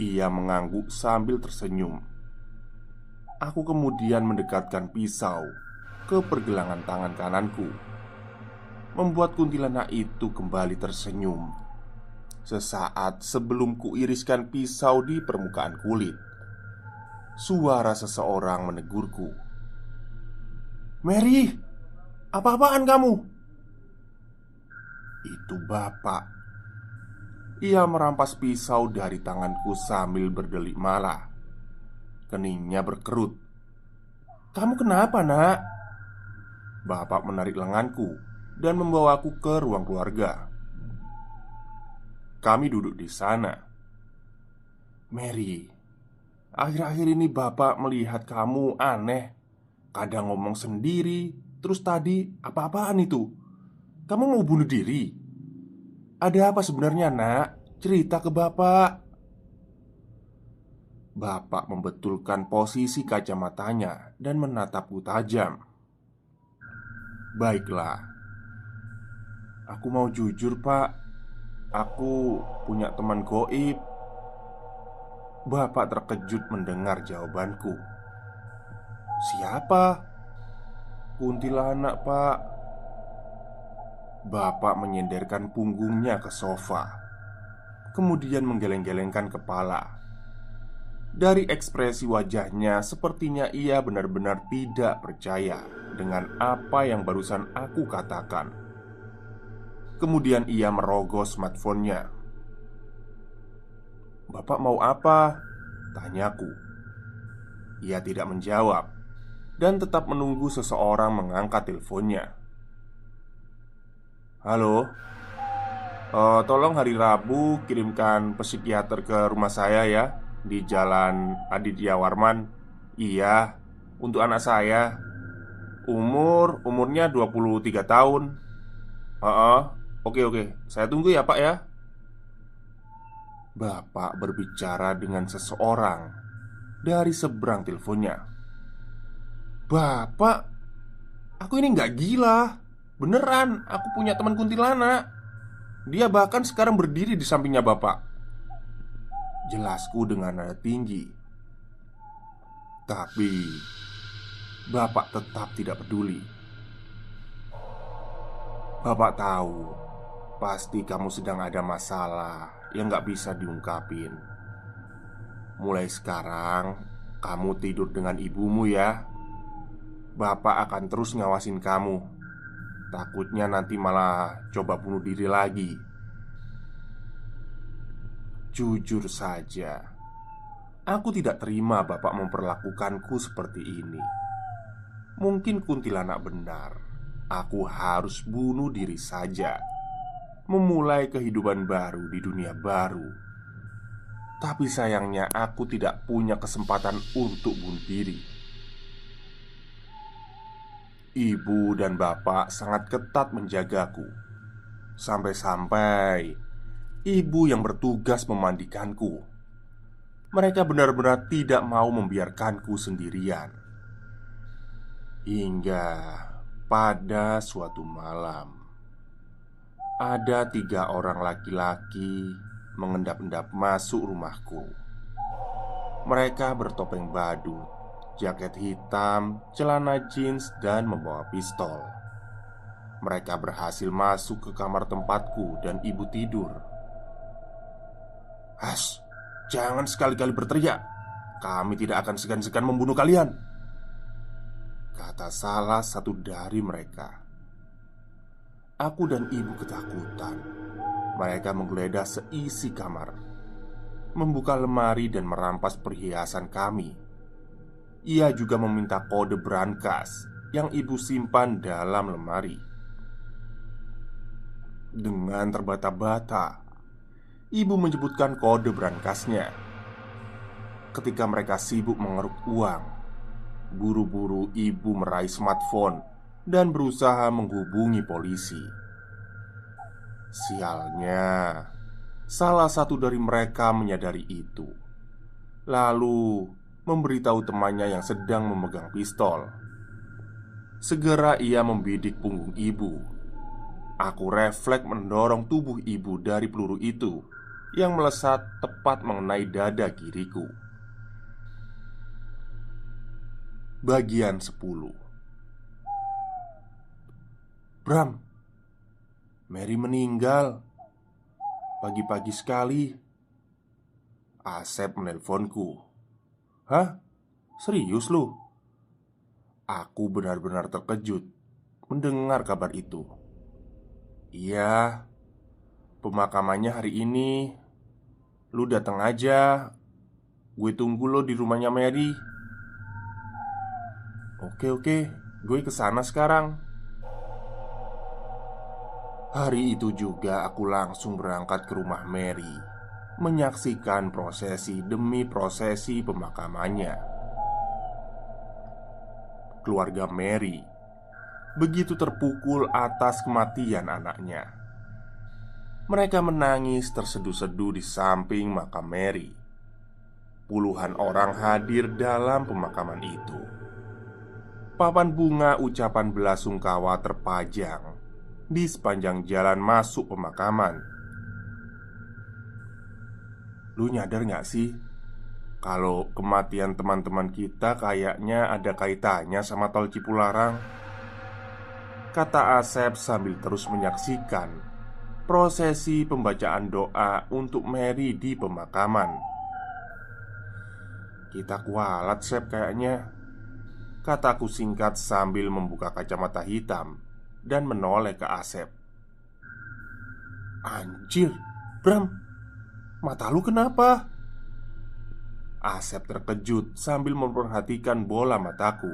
Ia mengangguk sambil tersenyum. Aku kemudian mendekatkan pisau ke pergelangan tangan kananku, membuat kuntilanak itu kembali tersenyum. Sesaat sebelum kuiriskan pisau di permukaan kulit, suara seseorang menegurku. "Mary, apa-apaan kamu?" Itu bapak. Ia merampas pisau dari tanganku sambil berdelik malah. Keningnya berkerut. "Kamu kenapa, nak?" Bapak menarik lenganku dan membawaku ke ruang keluarga. Kami duduk di sana. "Mary, akhir-akhir ini bapak melihat kamu aneh. Kadang ngomong sendiri. Terus tadi apa-apaan itu? Kamu mau bunuh diri? Ada apa sebenarnya, nak? Cerita ke bapak." Bapak membetulkan posisi kacamatanya dan menatapku tajam. "Baiklah, aku mau jujur, pak. Aku punya teman goib." Bapak terkejut mendengar jawabanku. "Siapa?" "Kuntilanak, pak." Bapak menyenderkan punggungnya ke sofa, kemudian menggeleng-gelengkan kepala. Dari ekspresi wajahnya, sepertinya ia benar-benar tidak percaya dengan apa yang barusan aku katakan. Kemudian ia merogoh smartphone-nya. "Bapak mau apa?" tanyaku. Ia tidak menjawab dan tetap menunggu seseorang mengangkat teleponnya. "Halo, tolong hari Rabu kirimkan psikiater ke rumah saya ya, di Jalan Aditya Warman. Iya, untuk anak saya. Umurnya 23 tahun. Heeh, oke, saya tunggu ya, Pak ya." Bapak berbicara dengan seseorang dari seberang teleponnya. "Bapak, aku ini nggak gila. Beneran, aku punya teman kuntilanak. Dia bahkan sekarang berdiri di sampingnya bapak," jelasku dengan nada tinggi. Tapi bapak tetap tidak peduli. "Bapak tahu, pasti kamu sedang ada masalah yang gak bisa diungkapin. Mulai sekarang, kamu tidur dengan ibumu ya. Bapak akan terus ngawasin kamu. Takutnya nanti malah coba bunuh diri lagi." Jujur saja, aku tidak terima bapak memperlakukanku seperti ini. Mungkin kuntilanak benar. Aku harus bunuh diri saja, memulai kehidupan baru di dunia baru. Tapi sayangnya aku tidak punya kesempatan untuk bunuh diri. Ibu dan bapak sangat ketat menjagaku. Sampai-sampai ibu yang bertugas memandikanku. Mereka benar-benar tidak mau membiarkanku sendirian. Hingga pada suatu malam, ada 3 orang laki-laki mengendap-endap masuk rumahku. Mereka bertopeng badut, jaket hitam, celana jeans, dan membawa pistol. Mereka berhasil masuk ke kamar tempatku dan ibu tidur. "Has, jangan sekali-kali berteriak. Kami tidak akan segan-segan membunuh kalian," kata salah satu dari mereka. Aku dan ibu ketakutan. Mereka menggeledah seisi kamar, membuka lemari dan merampas perhiasan kami. Ia juga meminta kode brankas yang ibu simpan dalam lemari. Dengan terbata-bata, ibu menyebutkan kode brankasnya. Ketika mereka sibuk mengeruk uang, Buru-buru ibu meraih smartphone dan berusaha menghubungi polisi. Sialnya, salah satu dari mereka menyadari itu, lalu memberitahu temannya yang sedang memegang pistol. Segera ia membidik punggung ibu. Aku refleks mendorong tubuh ibu dari peluru itu yang melesat tepat mengenai dada kiriku. Bagian 10. Bram, Mary meninggal pagi-pagi sekali. Asep menelponku. Hah? Serius lu? Aku benar-benar terkejut mendengar kabar itu. Iya, pemakamannya hari ini. Lu datang aja. Gue tunggu lo di rumahnya Mary. Oke, gue kesana sekarang. Hari itu juga aku langsung berangkat ke rumah Mary, menyaksikan prosesi demi prosesi pemakamannya. Keluarga Mary begitu terpukul atas kematian anaknya. Mereka menangis terseduh-seduh di samping makam Mary. Puluhan orang hadir dalam pemakaman itu. Papan bunga ucapan belasungkawa terpajang di sepanjang jalan masuk pemakaman. Lu nyadar gak sih kalau kematian teman-teman kita kayaknya ada kaitannya sama tol Cipularang? Kata Asep sambil terus menyaksikan prosesi pembacaan doa untuk Mary di pemakaman. Kita kualat, Sep, kayaknya, kataku singkat sambil membuka kacamata hitam dan menoleh ke Asep. Anjir, Bram, mata lu kenapa? Asep terkejut sambil memperhatikan bola mataku.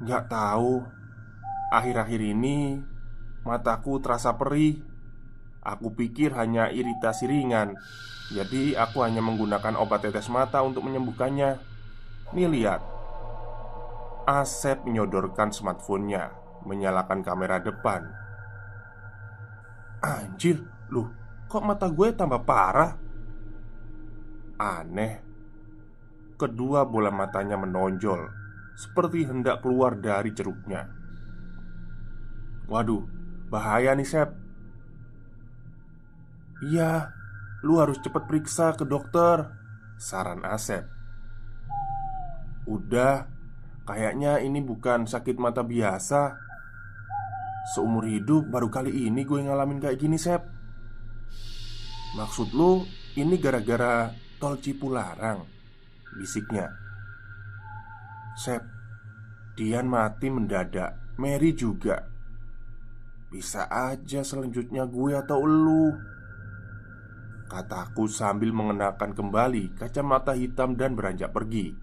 Gak tahu, akhir-akhir ini mataku terasa perih. Aku pikir hanya iritasi ringan, jadi aku hanya menggunakan obat tetes mata untuk menyembuhkannya. Nih lihat. Asep menyodorkan smartphone-nya, menyalakan kamera depan. Anjir, loh, kok mata gue tambah parah? Aneh. Kedua bola matanya menonjol, seperti hendak keluar dari ceruknya. Waduh, bahaya nih, Sep. Iya, lu harus cepat periksa ke dokter, saran Asep. Udah, kayaknya ini bukan sakit mata biasa. Seumur hidup baru kali ini gue ngalamin kayak gini, Sep. Maksud lu ini gara-gara tol Cipularang? Bisiknya. Sep, Dian mati mendadak, Mary juga. Bisa aja selanjutnya gue atau elu, kataku sambil mengenakan kembali kacamata hitam dan beranjak pergi.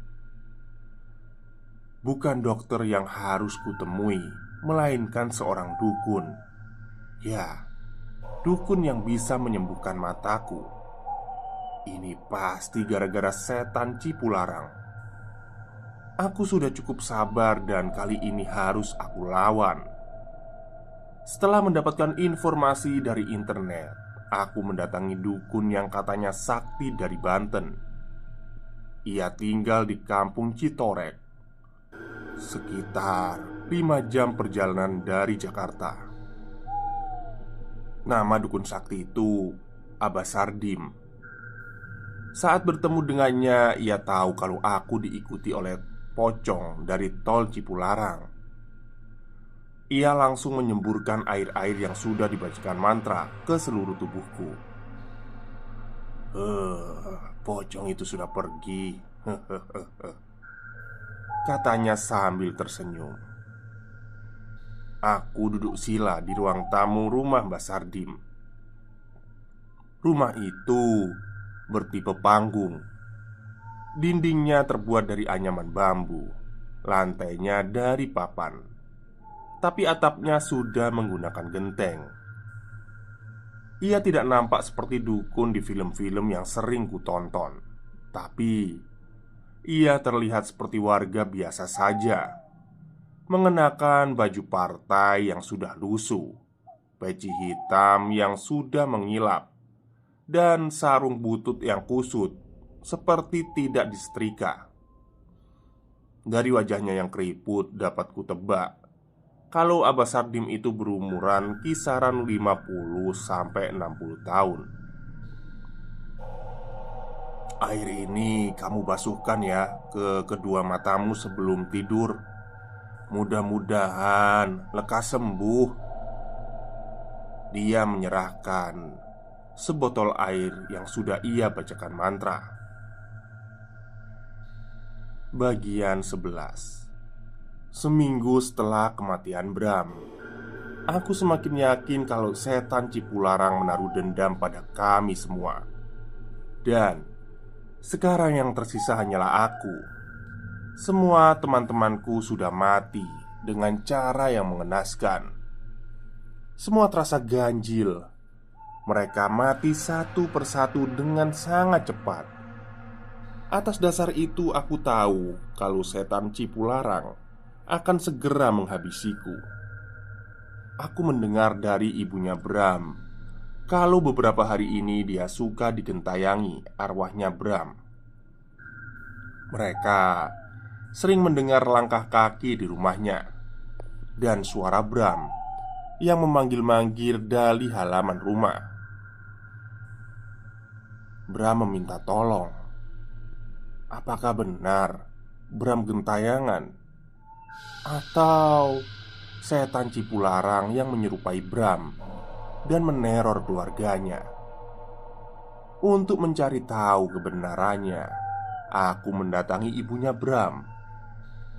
Bukan dokter yang harus kutemui, melainkan seorang dukun. Ya, dukun yang bisa menyembuhkan mataku. Ini pasti gara-gara setan Cipularang. Aku sudah cukup sabar dan kali ini harus aku lawan. Setelah mendapatkan informasi dari internet, aku mendatangi dukun yang katanya sakti dari Banten. Ia tinggal di kampung Citorek, sekitar 5 jam perjalanan dari Jakarta. Nama dukun sakti itu Abah Sardim. Saat bertemu dengannya, ia tahu kalau aku diikuti oleh pocong dari tol Cipularang. Ia langsung menyemburkan air-air yang sudah dibacakan mantra ke seluruh tubuhku. Pocong itu sudah pergi, katanya sambil tersenyum. Aku duduk sila di ruang tamu rumah Mbak Sardim. Rumah itu bertipe panggung. Dindingnya terbuat dari anyaman bambu, lantainya dari papan, tapi atapnya sudah menggunakan genteng. Ia tidak nampak seperti dukun di film-film yang sering kutonton, tapi Ia terlihat seperti warga biasa saja, mengenakan baju partai yang sudah lusuh, peci hitam yang sudah mengilap, dan sarung butut yang kusut, seperti tidak disetrika. Dari wajahnya yang keriput dapat kutebak kalau Abah Sardim itu berumuran kisaran 50 sampai 60 tahun. "Air ini kamu basuhkan ya ke kedua matamu sebelum tidur. Mudah-mudahan lekas sembuh." Dia menyerahkan sebotol air yang sudah ia bacakan mantra. Bagian 11. Seminggu setelah kematian Bram, aku semakin yakin kalau setan Cipularang menaruh dendam pada kami semua. Dan sekarang yang tersisa hanyalah aku. Semua teman-temanku sudah mati dengan cara yang mengenaskan. Semua terasa ganjil. Mereka mati satu persatu dengan sangat cepat. Atas dasar itu aku tahu kalau setan Cipularang akan segera menghabisiku. Aku mendengar dari ibunya Bram kalau beberapa hari ini dia suka digentayangi arwahnya Bram. Mereka sering mendengar langkah kaki di rumahnya dan suara Bram yang memanggil-manggil dari halaman rumah. Bram meminta tolong. Apakah benar Bram gentayangan? Atau setan Cipularang yang menyerupai Bram dan meneror keluarganya? Untuk mencari tahu kebenarannya, aku mendatangi ibunya Bram.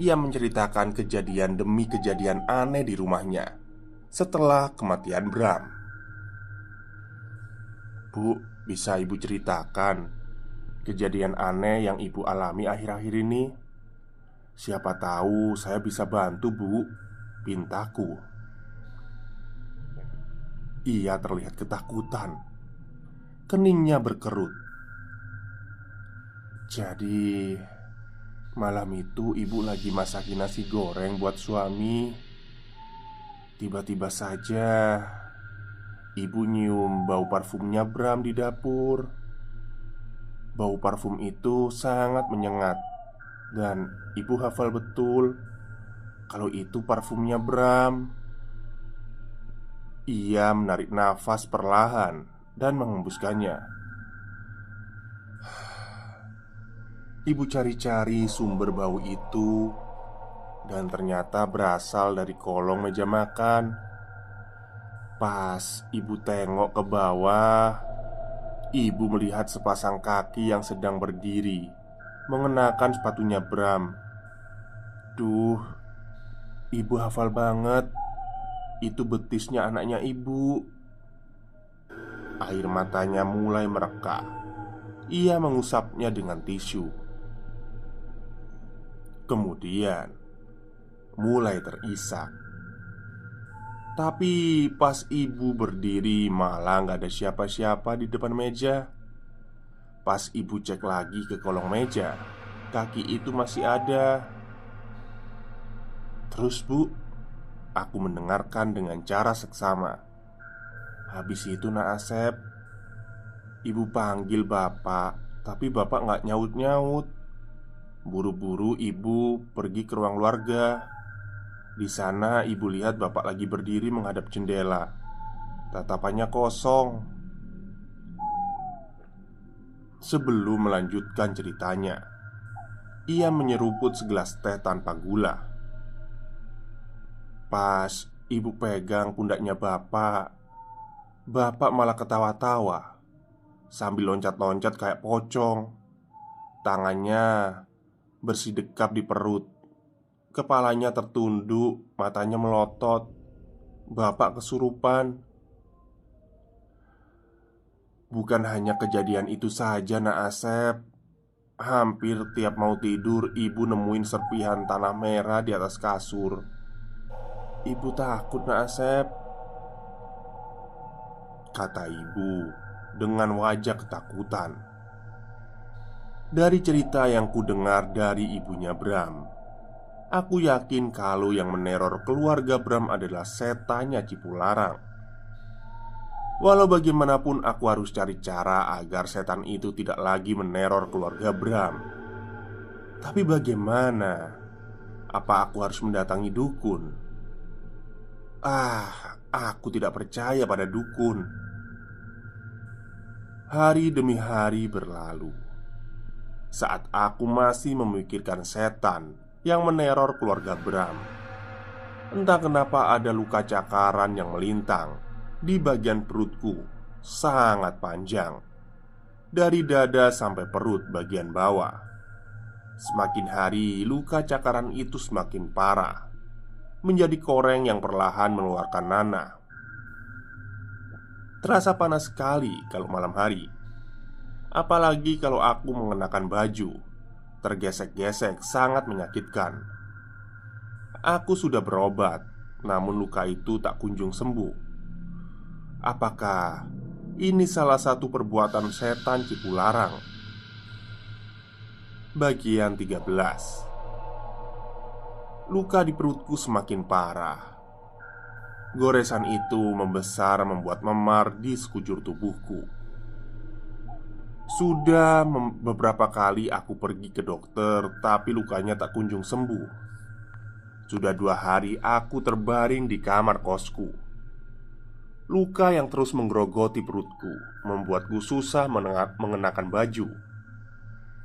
Ia menceritakan kejadian demi kejadian aneh di rumahnya setelah kematian Bram. "Bu, bisa ibu ceritakan kejadian aneh yang ibu alami akhir-akhir ini? Siapa tahu saya bisa bantu, Bu," pintaku. Ia terlihat ketakutan. Keningnya berkerut. "Jadi, malam itu ibu lagi masakin nasi goreng buat suami. Tiba-tiba saja ibu nyium bau parfumnya Bram di dapur. Bau parfum itu sangat menyengat. Dan ibu hafal betul kalau itu parfumnya Bram." Ia menarik nafas perlahan dan menghembuskannya. Ibu cari-cari sumber bau itu, dan ternyata berasal dari kolong meja makan. Pas ibu tengok ke bawah, ibu melihat sepasang kaki yang sedang berdiri mengenakan sepatunya Bram. Duh, ibu hafal banget. Itu betisnya anaknya ibu. Air matanya mulai merekah. Ia mengusapnya dengan tisu. Kemudian mulai terisak. Tapi pas ibu berdiri malah gak ada siapa-siapa di depan meja. Pas ibu cek lagi ke kolong meja, kaki itu masih ada. "Terus, Bu," aku mendengarkan dengan cara seksama. "Habis itu Nak Asep, ibu panggil bapak, tapi bapak gak nyaut-nyaut. Buru-buru ibu pergi ke ruang keluarga. Di sana ibu lihat bapak lagi berdiri menghadap jendela. Tatapannya kosong." Sebelum melanjutkan ceritanya, ia menyeruput segelas teh tanpa gula. Pas ibu pegang pundaknya bapak, bapak malah ketawa-tawa sambil loncat-loncat kayak pocong. Tangannya bersidekap di perut. Kepalanya tertunduk, matanya melotot. Bapak kesurupan. Bukan hanya kejadian itu saja, Nak Asep. Hampir tiap mau tidur, ibu nemuin serpihan tanah merah di atas kasur. Ibu takut, Nak Asep, kata ibu dengan wajah ketakutan. Dari cerita yang kudengar dari ibunya Bram, aku yakin kalau yang meneror keluarga Bram adalah setannya Cipularang. Walau bagaimanapun aku harus cari cara agar setan itu tidak lagi meneror keluarga Bram. Tapi bagaimana? Apa aku harus mendatangi dukun? Aku tidak percaya pada dukun. Hari demi hari berlalu. Saat aku masih memikirkan setan yang meneror keluarga Bram, entah kenapa ada luka cakaran yang melintang di bagian perutku sangat panjang, dari dada sampai perut bagian bawah. Semakin hari luka cakaran itu semakin parah, menjadi koreng yang perlahan mengeluarkan nanah. Terasa panas sekali kalau malam hari, apalagi kalau aku mengenakan baju. Tergesek-gesek sangat menyakitkan. Aku sudah berobat, namun luka itu tak kunjung sembuh. Apakah ini salah satu perbuatan setan Cipularang? Bagian 13. Luka di perutku semakin parah. Goresan itu membesar membuat memar di sekujur tubuhku. Sudah beberapa kali aku pergi ke dokter, tapi lukanya tak kunjung sembuh. Sudah 2 hari aku terbaring di kamar kosku. Luka yang terus menggerogoti perutku membuatku susah mengenakan baju.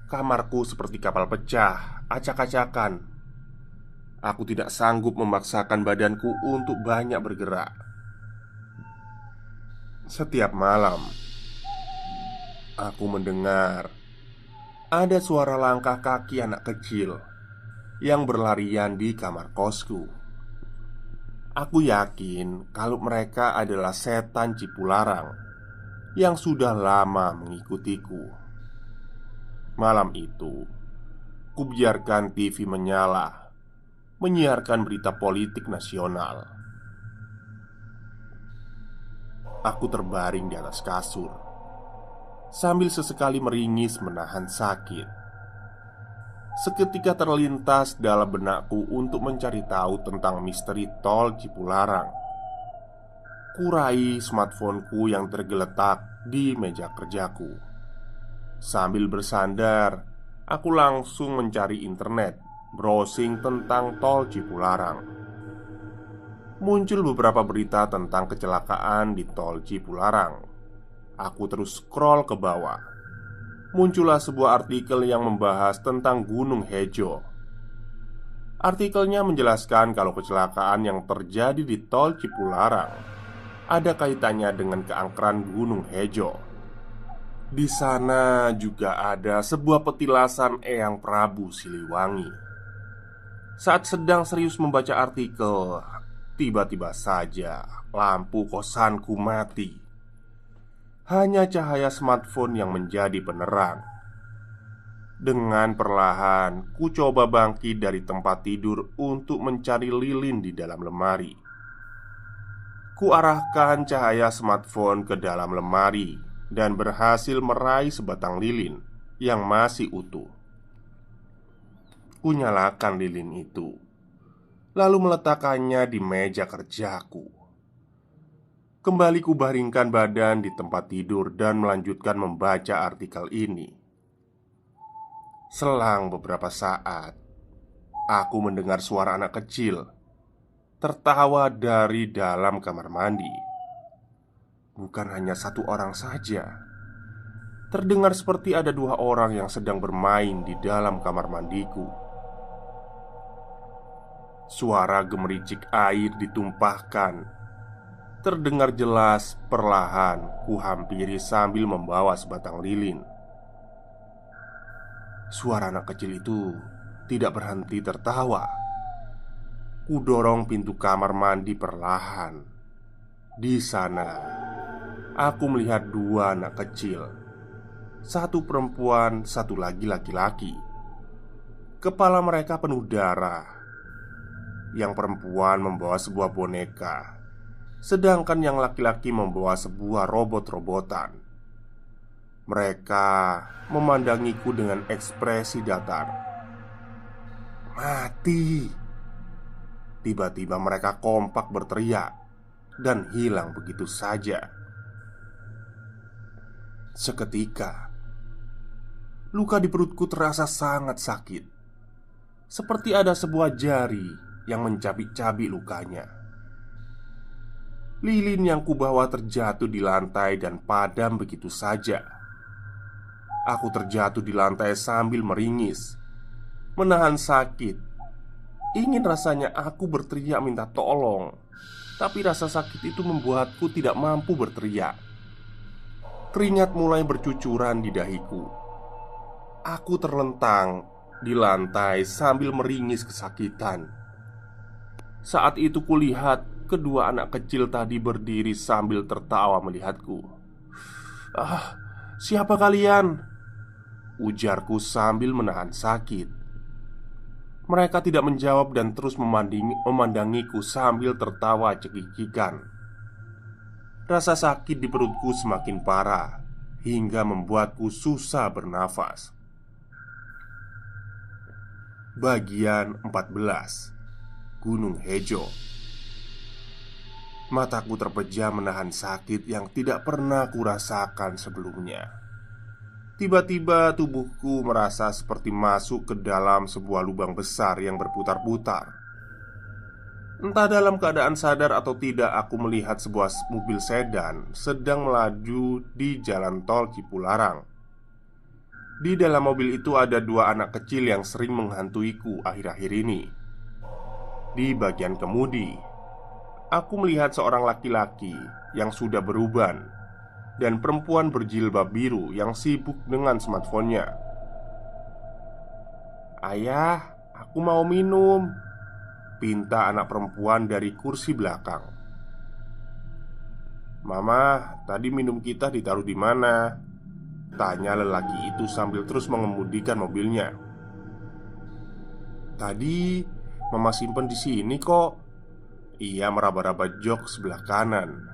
Kamarku seperti kapal pecah, acak-acakan. Aku tidak sanggup memaksakan badanku untuk banyak bergerak. Setiap malam, aku mendengar ada suara langkah kaki anak kecil yang berlarian di kamar kosku. Aku yakin kalau mereka adalah setan Cipularang yang sudah lama mengikutiku. Malam itu, kubiarkan TV menyala, menyiarkan berita politik nasional. Aku terbaring di atas kasur sambil sesekali meringis menahan sakit. Seketika terlintas dalam benakku untuk mencari tahu tentang misteri tol Cipularang. Kurai smartphoneku yang tergeletak di meja kerjaku. Sambil bersandar, aku langsung mencari internet, browsing tentang tol Cipularang. Muncul beberapa berita tentang kecelakaan di tol Cipularang. Aku terus scroll ke bawah. Muncullah sebuah artikel yang membahas tentang Gunung Hejo. Artikelnya menjelaskan kalau kecelakaan yang terjadi di tol Cipularang ada kaitannya dengan keangkeran Gunung Hejo. Di sana juga ada sebuah petilasan Eyang Prabu Siliwangi. Saat sedang serius membaca artikel, tiba-tiba saja lampu kosanku mati. Hanya cahaya smartphone yang menjadi penerang. Dengan perlahan, ku coba bangkit dari tempat tidur untuk mencari lilin di dalam lemari. Ku arahkan cahaya smartphone ke dalam lemari dan berhasil meraih sebatang lilin yang masih utuh. Ku nyalakan lilin itu, lalu meletakkannya di meja kerjaku. Kembali ku baringkan badan di tempat tidur dan melanjutkan membaca artikel ini. Selang beberapa saat, aku mendengar suara anak kecil tertawa dari dalam kamar mandi. Bukan hanya satu orang saja. Terdengar seperti ada 2 orang yang sedang bermain di dalam kamar mandiku. Suara gemericik air ditumpahkan terdengar jelas. Perlahan ku hampiri sambil membawa sebatang lilin. Suara anak kecil itu tidak berhenti tertawa. Ku dorong pintu kamar mandi perlahan. Di sana, aku melihat 2 anak kecil. Satu perempuan, satu lagi laki-laki. Kepala mereka penuh darah. Yang perempuan membawa sebuah boneka, sedangkan yang laki-laki membawa sebuah robot-robotan. Mereka memandangiku dengan ekspresi datar. Mati! Tiba-tiba mereka kompak berteriak dan hilang begitu saja. Seketika, luka di perutku terasa sangat sakit, seperti ada sebuah jari yang mencabik-cabik lukanya. Lilin yang kubawa terjatuh di lantai dan padam begitu saja. Aku terjatuh di lantai sambil meringis, menahan sakit. Ingin rasanya aku berteriak minta tolong, tapi rasa sakit itu membuatku tidak mampu berteriak. Keringat mulai bercucuran di dahiku. Aku terlentang di lantai sambil meringis kesakitan. Saat itu kulihat kedua anak kecil tadi berdiri sambil tertawa melihatku. "Ah, siapa kalian?" ujarku sambil menahan sakit. Mereka tidak menjawab dan terus memandangiku sambil tertawa cekikikan. Rasa sakit di perutku semakin parah hingga membuatku susah bernafas. Bagian 14. Gunung Hejo. Mataku terpejam menahan sakit yang tidak pernah kurasakan sebelumnya. Tiba-tiba tubuhku merasa seperti masuk ke dalam sebuah lubang besar yang berputar-putar. Entah dalam keadaan sadar atau tidak, aku melihat sebuah mobil sedan sedang melaju di jalan tol Cipularang. Di dalam mobil itu ada dua anak kecil yang sering menghantuiku akhir-akhir ini. Di bagian kemudi, aku melihat seorang laki-laki yang sudah beruban dan perempuan berjilbab biru yang sibuk dengan smartphone-nya. "Ayah, aku mau minum," pinta anak perempuan dari kursi belakang. "Mama, tadi minum kita ditaruh di mana?" tanya lelaki itu sambil terus mengemudikan mobilnya. "Tadi Mama simpen di sini kok." Ia meraba-raba jok sebelah kanan.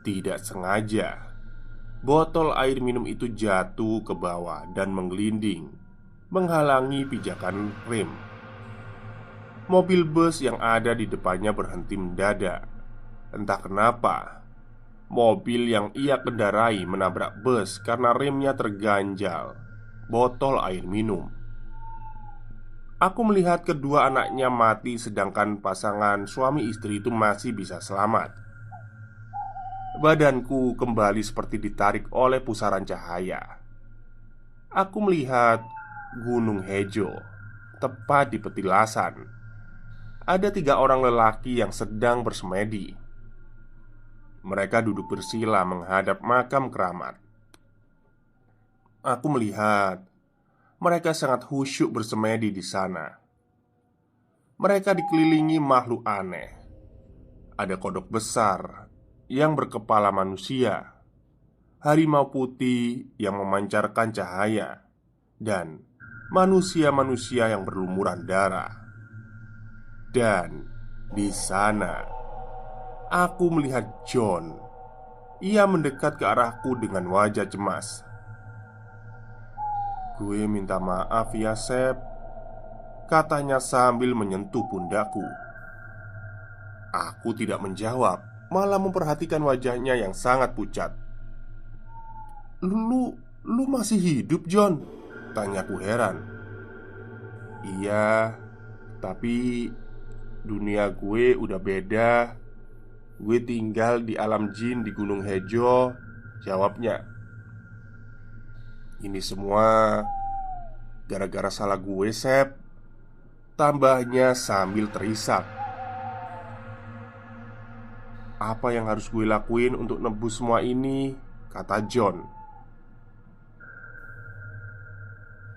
Tidak sengaja, botol air minum itu jatuh ke bawah dan menggelinding, menghalangi pijakan rem. Mobil bus yang ada di depannya berhenti mendadak. Entah kenapa, mobil yang ia kendarai menabrak bus karena remnya terganjal botol air minum. Aku melihat kedua anaknya mati, sedangkan pasangan suami istri itu masih bisa selamat. Badanku kembali seperti ditarik oleh pusaran cahaya. Aku melihat Gunung Hejo tepat di petilasan. Ada 3 orang lelaki yang sedang bersemedi. Mereka duduk bersila menghadap makam keramat. Aku melihat mereka sangat khusyuk bersemedi di sana. Mereka dikelilingi makhluk aneh. Ada kodok besar yang berkepala manusia, harimau putih yang memancarkan cahaya, dan manusia-manusia yang berlumuran darah. Dan di sana aku melihat John. Ia mendekat ke arahku dengan wajah cemas. "Gue minta maaf ya, Sep," katanya sambil menyentuh pundakku. Aku tidak menjawab, malah memperhatikan wajahnya yang sangat pucat. Lu masih hidup, John?" tanyaku heran. "Iya, tapi dunia gue udah beda. Gue tinggal di alam jin di Gunung Hejo," jawabnya. "Ini semua gara-gara salah gue, Sep," tambahnya sambil terisak. "Apa yang harus gue lakuin untuk nebus semua ini?" kata John.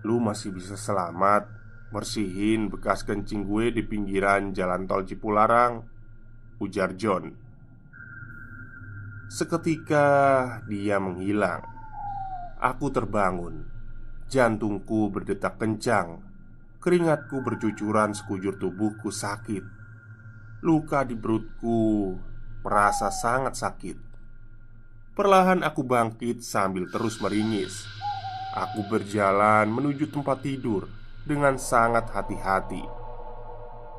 "Lu masih bisa selamat. Bersihin bekas kencing gue di pinggiran jalan tol Cipularang," ujar John. Seketika dia menghilang. Aku terbangun. Jantungku berdetak kencang. Keringatku bercucuran, sekujur tubuhku sakit. Luka di perutku merasa sangat sakit. Perlahan aku bangkit sambil terus meringis. Aku berjalan menuju tempat tidur dengan sangat hati-hati.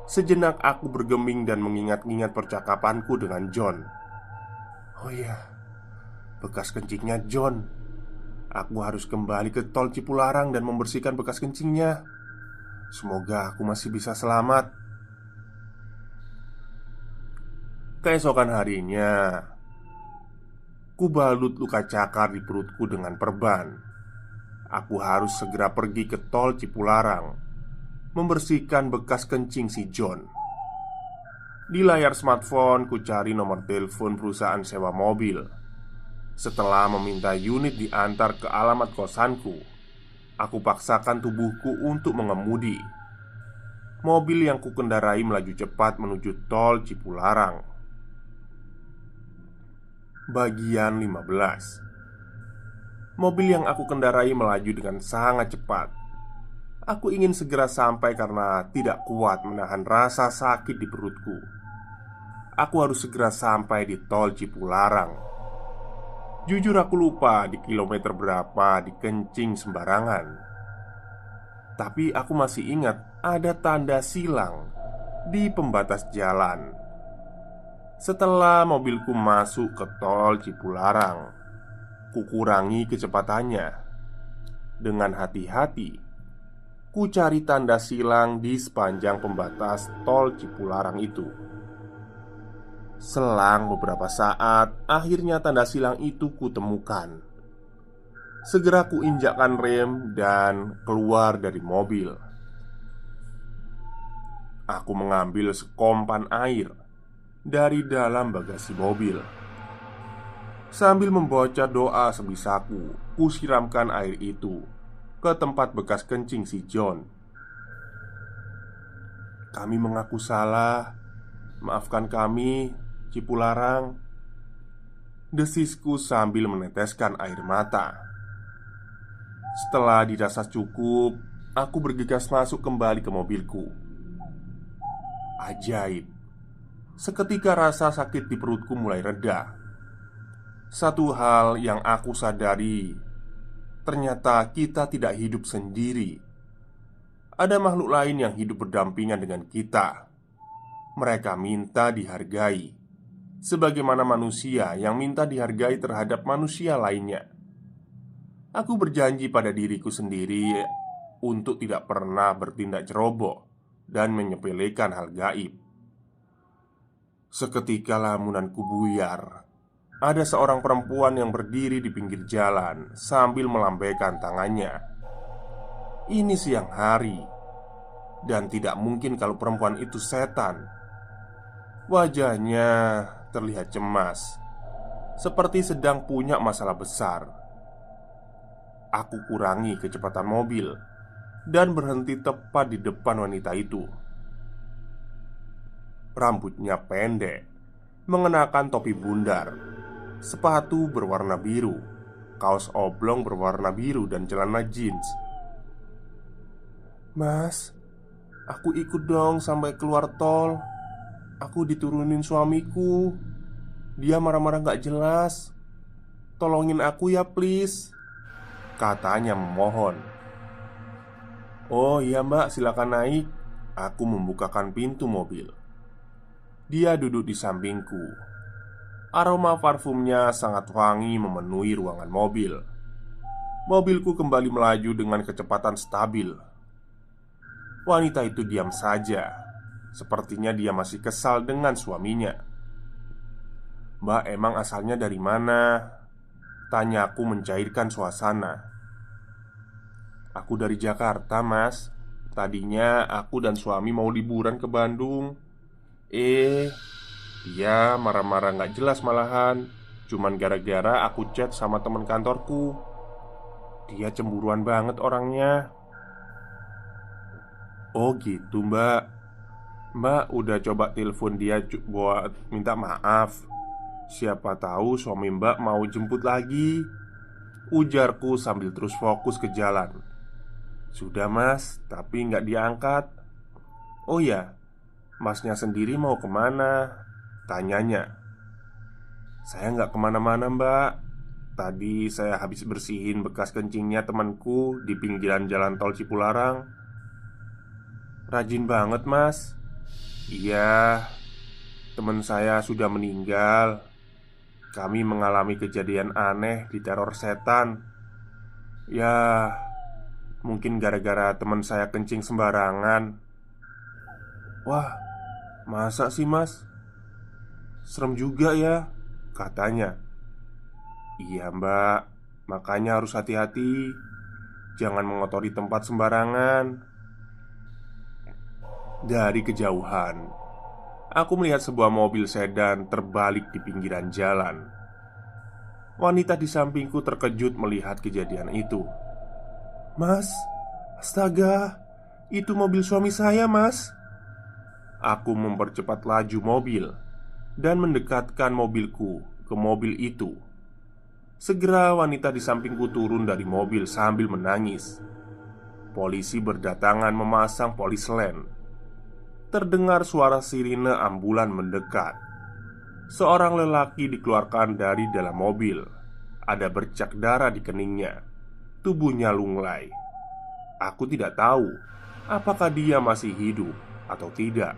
Sejenak aku bergeming dan mengingat-ingat percakapanku dengan John. Oh iya, bekas kencingnya John. Aku harus kembali ke tol Cipularang dan membersihkan bekas kencingnya. Semoga aku masih bisa selamat. Keesokan harinya, ku balut luka cakar di perutku dengan perban. Aku harus segera pergi ke tol Cipularang, membersihkan bekas kencing si John. Di layar smartphone ku cari nomor telepon perusahaan sewa mobil. Setelah meminta unit diantar ke alamat kosanku, aku paksakan tubuhku untuk mengemudi. Mobil yang kukendarai melaju cepat menuju tol Cipularang. Bagian 15. Mobil yang aku kendarai melaju dengan sangat cepat. Aku ingin segera sampai karena tidak kuat menahan rasa sakit di perutku. Aku harus segera sampai di tol Cipularang. Jujur aku lupa di kilometer berapa dikencing sembarangan. Tapi aku masih ingat ada tanda silang di pembatas jalan. Setelah mobilku masuk ke tol Cipularang, kukurangi kecepatannya. Dengan hati-hati, ku cari tanda silang di sepanjang pembatas tol Cipularang itu. Selang beberapa saat, akhirnya tanda silang itu kutemukan. Segera ku injakkan rem dan keluar dari mobil. Aku mengambil sekompan air dari dalam bagasi mobil. Sambil membaca doa sebisaku, kusiramkan air itu ke tempat bekas kencing si John. Kami mengaku salah. Maafkan kami, Cipularang, desisku sambil meneteskan air mata. Setelah dirasa cukup, aku bergegas masuk kembali ke mobilku. Ajaib, seketika rasa sakit di perutku mulai reda. Satu hal yang aku sadari, ternyata kita tidak hidup sendiri. Ada makhluk lain yang hidup berdampingan dengan kita. Mereka minta dihargai, sebagaimana manusia yang minta dihargai terhadap manusia lainnya. Aku berjanji pada diriku sendiri untuk tidak pernah bertindak ceroboh dan menyepelekan hal gaib. Seketika lamunanku buyar. Ada seorang perempuan yang berdiri di pinggir jalan sambil melambaikan tangannya. Ini siang hari, dan tidak mungkin kalau perempuan itu setan. Wajahnya terlihat cemas, seperti sedang punya masalah besar. Aku kurangi kecepatan mobil dan berhenti tepat di depan wanita itu. Rambutnya pendek, mengenakan topi bundar, sepatu berwarna biru, kaos oblong berwarna biru, dan celana jeans. Mas, aku ikut dong sampai keluar tol. Aku diturunin suamiku. Dia marah-marah gak jelas. Tolongin aku ya please, katanya memohon. Oh iya mbak, silakan naik. Aku membukakan pintu mobil. Dia duduk di sampingku. Aroma parfumnya sangat wangi memenuhi ruangan mobil. Mobilku kembali melaju dengan kecepatan stabil. Wanita itu diam saja. Sepertinya dia masih kesal dengan suaminya. Mbak, emang asalnya dari mana? Tanyaku mencairkan suasana. Aku dari Jakarta mas. Tadinya aku dan suami mau liburan ke Bandung. Dia marah-marah gak jelas malahan. Cuman gara-gara aku chat sama teman kantorku. Dia cemburuan banget orangnya. Oh gitu mbak. Mbak udah coba telepon dia buat minta maaf. Siapa tahu suami mbak mau jemput lagi, ujarku sambil terus fokus ke jalan. Sudah mas, tapi nggak diangkat. Oh ya, masnya sendiri mau kemana? Tanyanya. Saya nggak kemana-mana mbak. Tadi saya habis bersihin bekas kencingnya temanku di pinggiran jalan tol Cipularang. Rajin banget mas. Iya, teman saya sudah meninggal. Kami mengalami kejadian aneh di teror setan. Ya, mungkin gara-gara teman saya kencing sembarangan. Wah, masa sih mas? Serem juga ya, katanya. Iya mbak, makanya harus hati-hati. Jangan mengotori tempat sembarangan. Dari kejauhan, aku melihat sebuah mobil sedan terbalik di pinggiran jalan. Wanita di sampingku terkejut melihat kejadian itu. Mas, astaga, itu mobil suami saya mas. Aku mempercepat laju mobil dan mendekatkan mobilku ke mobil itu. Segera wanita di sampingku turun dari mobil sambil menangis. Polisi berdatangan memasang polis len. Terdengar suara sirine ambulan mendekat. Seorang lelaki dikeluarkan dari dalam mobil. Ada bercak darah di keningnya. Tubuhnya lunglai. Aku tidak tahu apakah dia masih hidup atau tidak.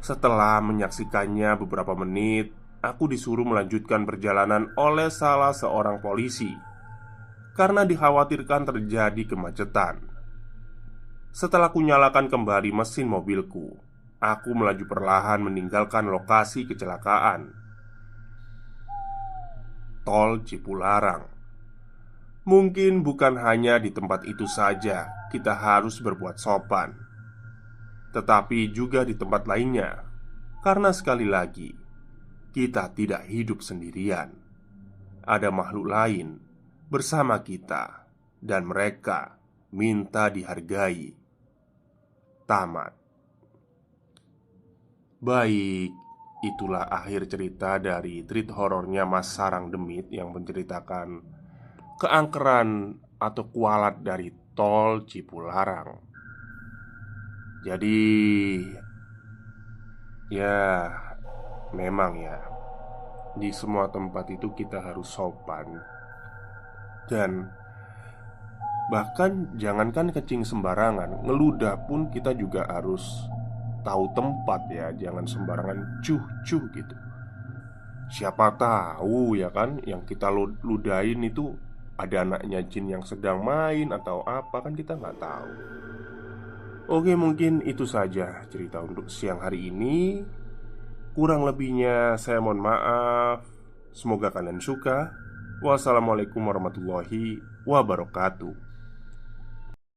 Setelah menyaksikannya beberapa menit, aku disuruh melanjutkan perjalanan oleh salah seorang polisi karena dikhawatirkan terjadi kemacetan. Setelah kunyalakan kembali mesin mobilku, aku melaju perlahan meninggalkan lokasi kecelakaan. Tol Cipularang. Mungkin bukan hanya di tempat itu saja kita harus berbuat sopan, tetapi juga di tempat lainnya. Karena sekali lagi, kita tidak hidup sendirian. Ada makhluk lain bersama kita, dan mereka minta dihargai. Tamat. Baik, itulah akhir cerita dari treat horornya Mas Sarang Demit yang menceritakan keangkeran atau kualat dari tol Cipularang. Jadi, ya, memang ya, di semua tempat itu kita harus sopan. Dan bahkan jangankan kencing sembarangan, ngeludah pun kita juga harus tahu tempat ya. Jangan sembarangan cuh-cuh gitu. Siapa tahu ya kan, yang kita ludahin itu ada anaknya jin yang sedang main atau apa, kan kita nggak tahu. Oke, mungkin itu saja cerita untuk siang hari ini. Kurang lebihnya saya mohon maaf. Semoga kalian suka. Wassalamualaikum warahmatullahi wabarakatuh.